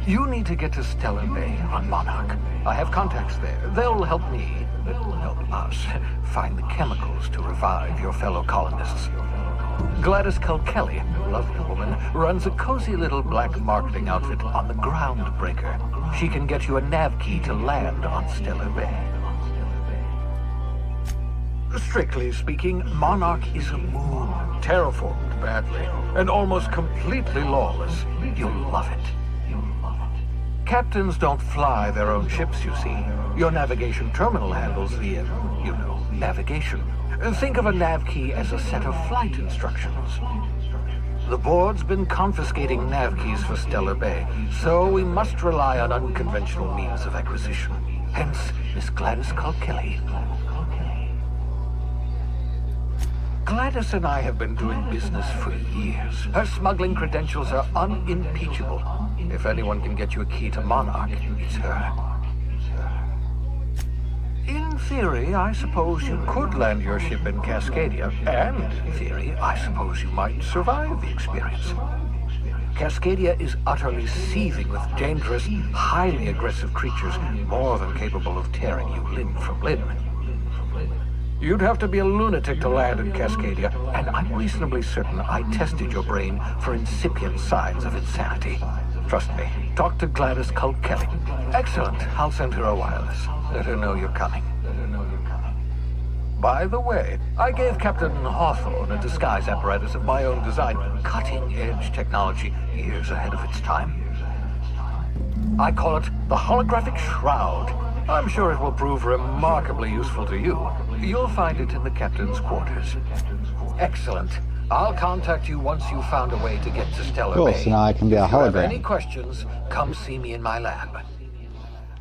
You need to get to Stellar Bay on Monarch. I have contacts there. They'll help me, help us, find the chemicals to revive your fellow colonists. Gladys Kelly, lovely woman, runs a cozy little black marketing outfit on the Groundbreaker. She can get you a nav key to land on Stellar Bay. Strictly speaking, Monarch is a moon, terraformed badly, and almost completely lawless. You'll love it. Captains don't fly their own ships, you see. Your navigation terminal handles the, navigation. Think of a nav key as a set of flight instructions. The board's been confiscating nav keys for Stellar Bay, so we must rely on unconventional means of acquisition. Hence, Miss Gladys Kelly. Gladys and I have been doing business for years. Her smuggling credentials are unimpeachable. If anyone can get you a key to Monarch, it's her. In theory, I suppose you could land your ship in Cascadia, and in theory, I suppose you might survive the experience. Cascadia is utterly seething with dangerous, highly aggressive creatures, more than capable of tearing you limb from limb. You'd have to be a lunatic to land in Cascadia, and I'm reasonably certain I tested your brain for incipient signs of insanity. Trust me, talk to Gladys Kelly. Excellent, I'll send her a wireless. Let her know you're coming. By the way, I gave Captain Hawthorne a disguise apparatus of my own design, cutting-edge technology, years ahead of its time. I call it the holographic shroud. I'm sure it will prove remarkably useful to you. You'll find it in the captain's quarters. Excellent. I'll contact you once you've found a way to get to Stellar Cool, Bay. so now I can be a If you have hologram. any questions, come see me in my lab.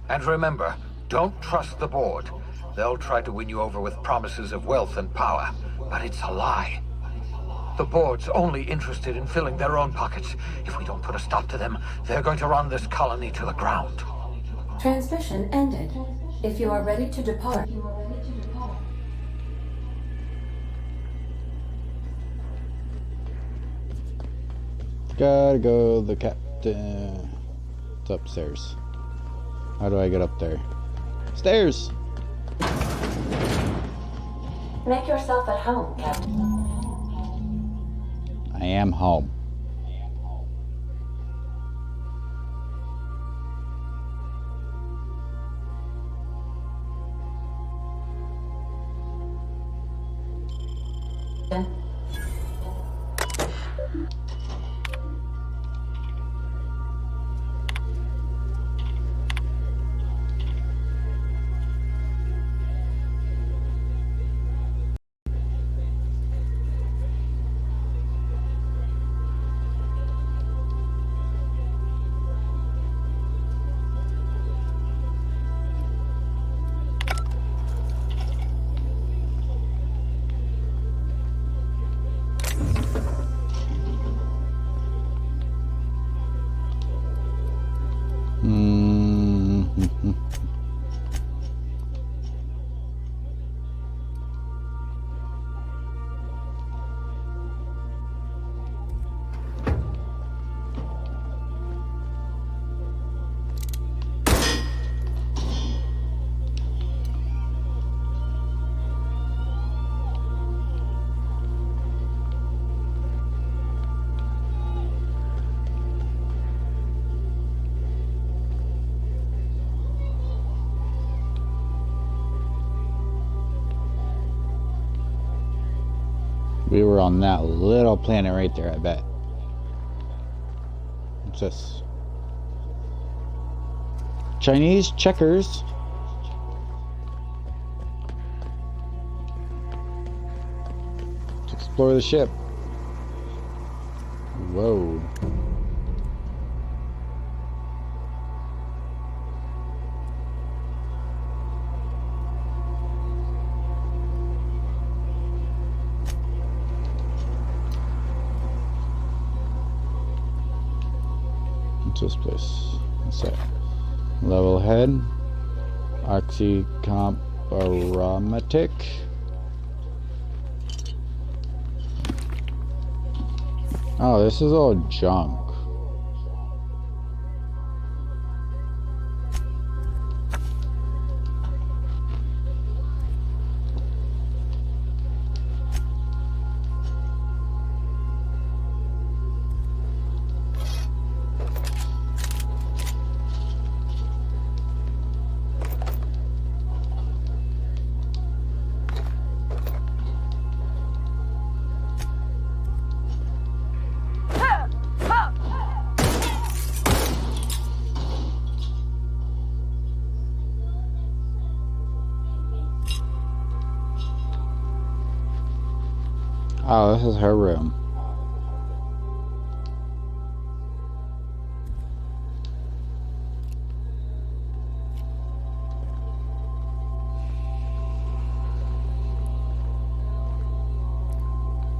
And remember, don't trust the board. They'll try to win you over with promises of wealth and power, but it's a lie. The board's only interested in filling their own pockets. If we don't put a stop to them, they're going to run this colony to the ground. Transmission ended. If you are ready to depart. Gotta go, the captain. It's upstairs. How do I get up there? Stairs! Make yourself at home, Captain. I am home. We were on that little planet right there, I bet. What's this? Chinese checkers. Let's explore the ship. Whoa. This place. What's that? Level head. Oxycomparomatic. Oh, this is all junk. Oh, this is her room.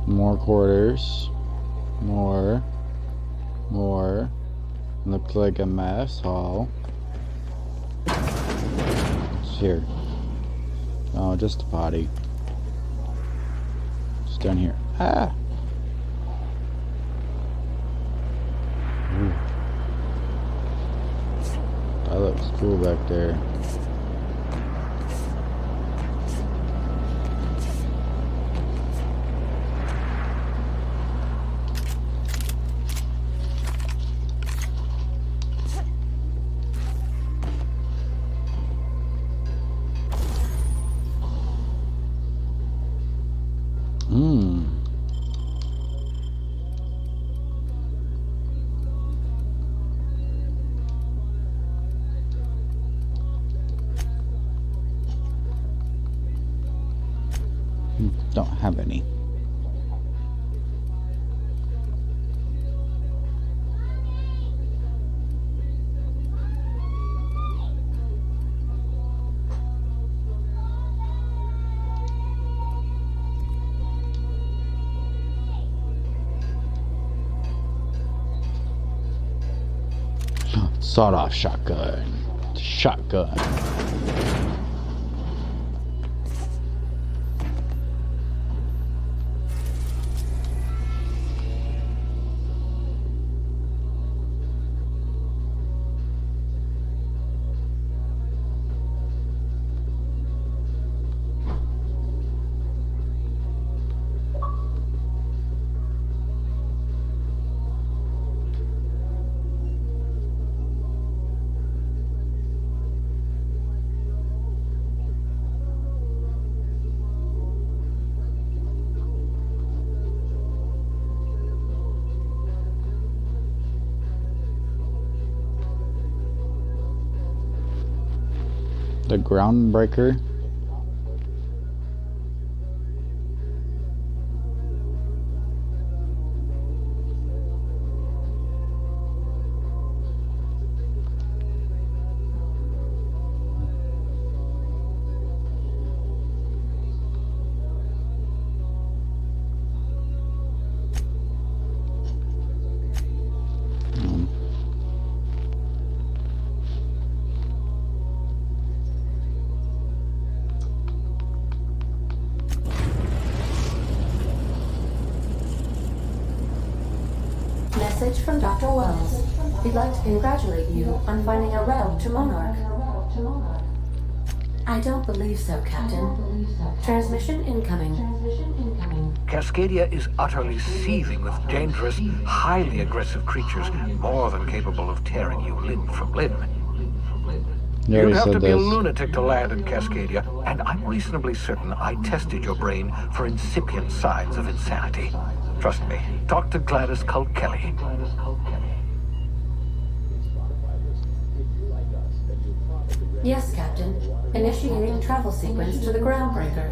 More quarters. More. Looks like a mess hall. What's here? Oh, just a potty. It's down here. Ah! Ooh. That looks cool back there. Don't have any. Sawed-off shotgun. Shotgun. The Groundbreaker. Message from Dr. Wells. He'd like to congratulate you on finding a route to Monarch. I don't believe so, Captain. Transmission incoming. Cascadia is utterly seething with dangerous, highly aggressive creatures, more than capable of tearing you limb from limb. You You'd already have to said be a this. lunatic to land in Cascadia, and I'm reasonably certain I tested your brain for incipient signs of insanity. Trust me, talk to Gladys Colt Kelly. Yes, Captain. Initiating travel sequence to the Groundbreaker.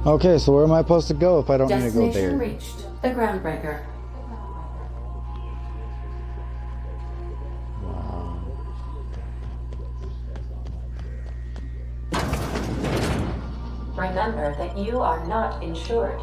Okay, so where am I supposed to go if I don't need to go Destination there? reached. The Groundbreaker. Remember that you are not insured.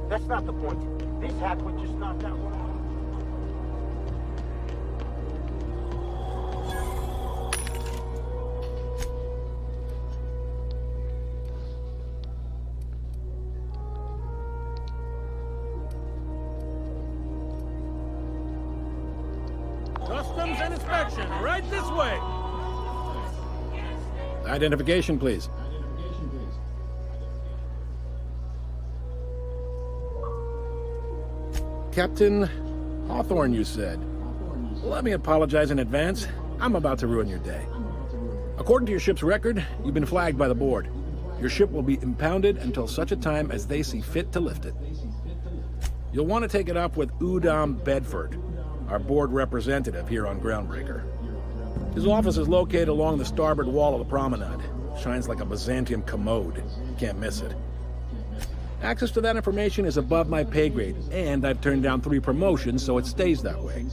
That's not the point. This hack would just knock that one off. Customs and inspection, right this way. Identification, please. Captain Hawthorne, you said. Let me apologize in advance. I'm about to ruin your day. According to your ship's record, you've been flagged by the board. Your ship will be impounded until such a time as they see fit to lift it. You'll want to take it up with Udom Bedford, our board representative here on Groundbreaker. His office is located along the starboard wall of the promenade. Shines like a Byzantium commode. You can't miss it. Access to that information is above my pay grade, and I've turned down 3 promotions, so it stays that way.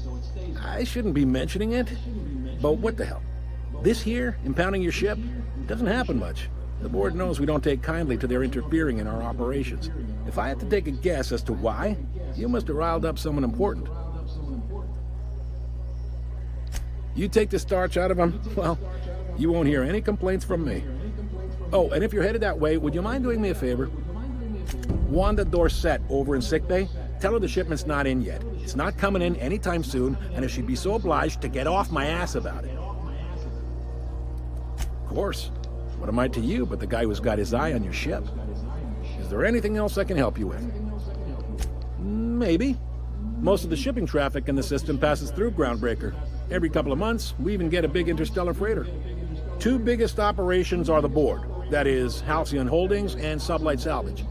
I shouldn't be mentioning it, but what the hell? This here, impounding your ship, doesn't happen much. The board knows we don't take kindly to their interfering in our operations. If I had to take a guess as to why, you must have riled up someone important. You take the starch out of them, well, you won't hear any complaints from me. Oh, and if you're headed that way, would you mind doing me a favor? Wanda Dorset over in sickbay, tell her the shipment's not in yet. It's not coming in anytime soon, and if she'd be so obliged to get off my ass about it. Of course. What am I to you but the guy who's got his eye on your ship? Is there anything else I can help you with? Maybe. Most of the shipping traffic in the system passes through Groundbreaker. Every couple of months, we even get a big interstellar freighter. 2 biggest operations are the board. That is, Halcyon Holdings and Sublight Salvage.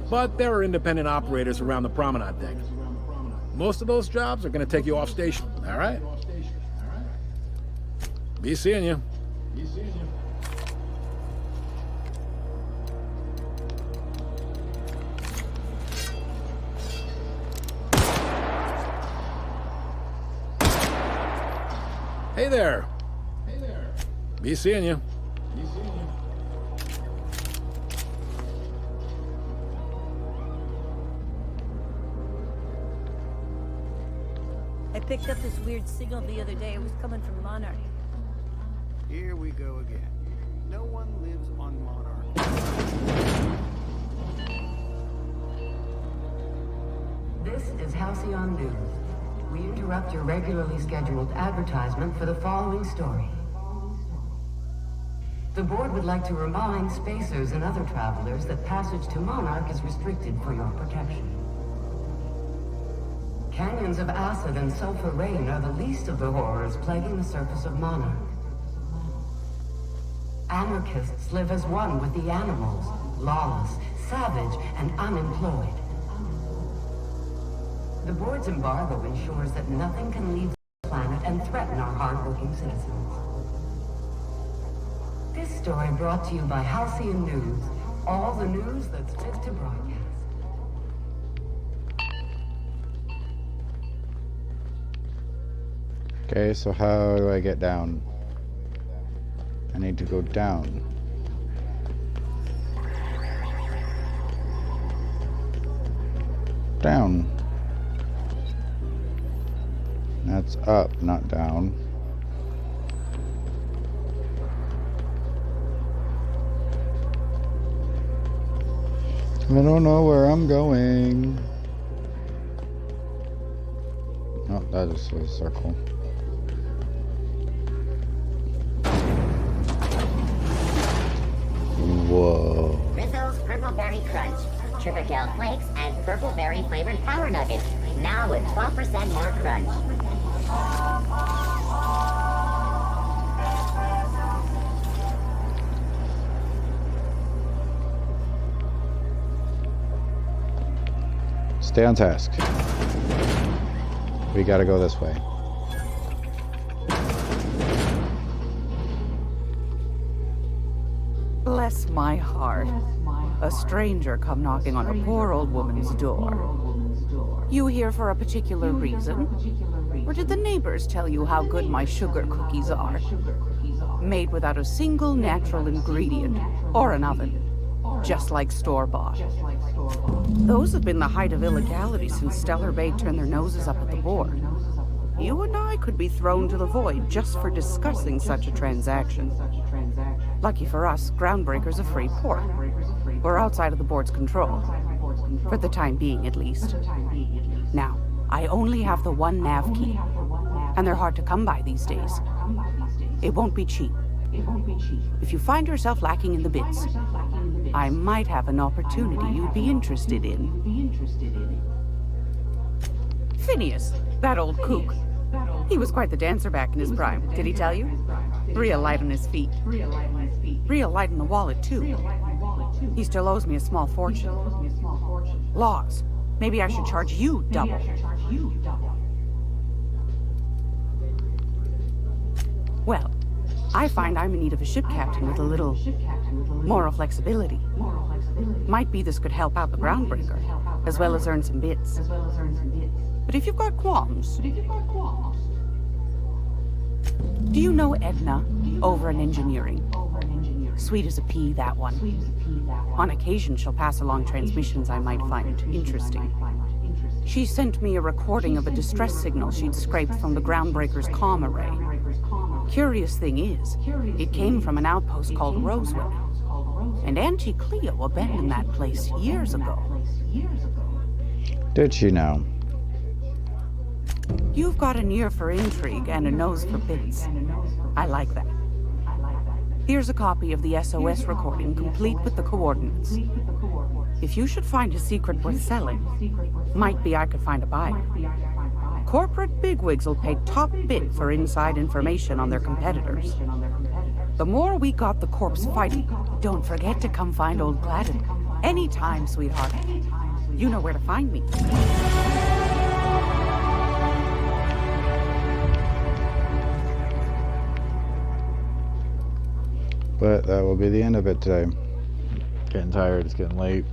But there are independent operators around the promenade deck. Most of those jobs are going to take you off station, all right? Be seeing you. there. Be seeing you. I picked up this weird signal the other day. It was coming from Monarch. Here we go again. No one lives on Monarch. This is Halcyon News. We interrupt your regularly scheduled advertisement for the following story. The board would like to remind spacers and other travelers that passage to Monarch is restricted for your protection. Canyons of acid and sulfur rain are the least of the horrors plaguing the surface of Monarch. Anarchists live as one with the animals, lawless, savage, and unemployed. The board's embargo ensures that nothing can leave the planet and threaten our hard-working citizens. This story brought to you by Halcyon News, all the news that's fit to broadcast. Okay, so how do I get down? I need to go down. Down. That's up, not down. I don't know where I'm going. Oh, that is a circle. Whoa. Rizzo's Purple Berry Crunch, Sugar Gel Flakes, and Purple Berry flavored Power Nuggets. Now with 12% more crunch. Stay on task. We gotta go this way. Bless my heart. A stranger come knocking on a poor old woman's door. You here for a particular reason? Or did the neighbors tell you how good my sugar cookies are? Made without a single natural ingredient or an oven. Just like store-bought. Those have been the height of illegality since Stellar Bay turned their noses up at the board. You and I could be thrown to the void just for discussing such a transaction. Lucky for us, Groundbreaker's a free port. We're outside of the board's control. For the time being, at least. Now, I only have the one nav key. And they're hard to come by these days. It won't be cheap. If you find yourself lacking in the bits, I might have an opportunity you'd be interested in. Phineas, that old kook. He was quite the dancer back in his prime, did he tell you? Real light on his feet. Real light in the wallet, too. He still owes me a small fortune. Laws. Maybe I should charge you double. Well, I find I'm in need of a ship captain with a little moral flexibility. Might be this could help out the Groundbreaker, as well as earn some bits. But if you've got qualms... Do you know Edna, over in engineering? Sweet as a pea, that one. On occasion, she'll pass along transmissions I might find interesting. She sent me a recording of a distress signal she'd scraped from the Groundbreaker's comm array. Curious thing is, it came from an outpost called Rosewood. And Auntie Cleo abandoned that place years ago. Did she now? You've got an ear for intrigue and a nose for bits. I like that. Here's a copy of the SOS recording, complete with the coordinates. If you should find a secret worth selling, might be I could find a buyer. Corporate bigwigs will pay top bid for inside information on their competitors. The more we got the corpse fighting, don't forget to come find old Gladden. Anytime, sweetheart. You know where to find me. But that will be the end of it today. Getting tired, it's getting late.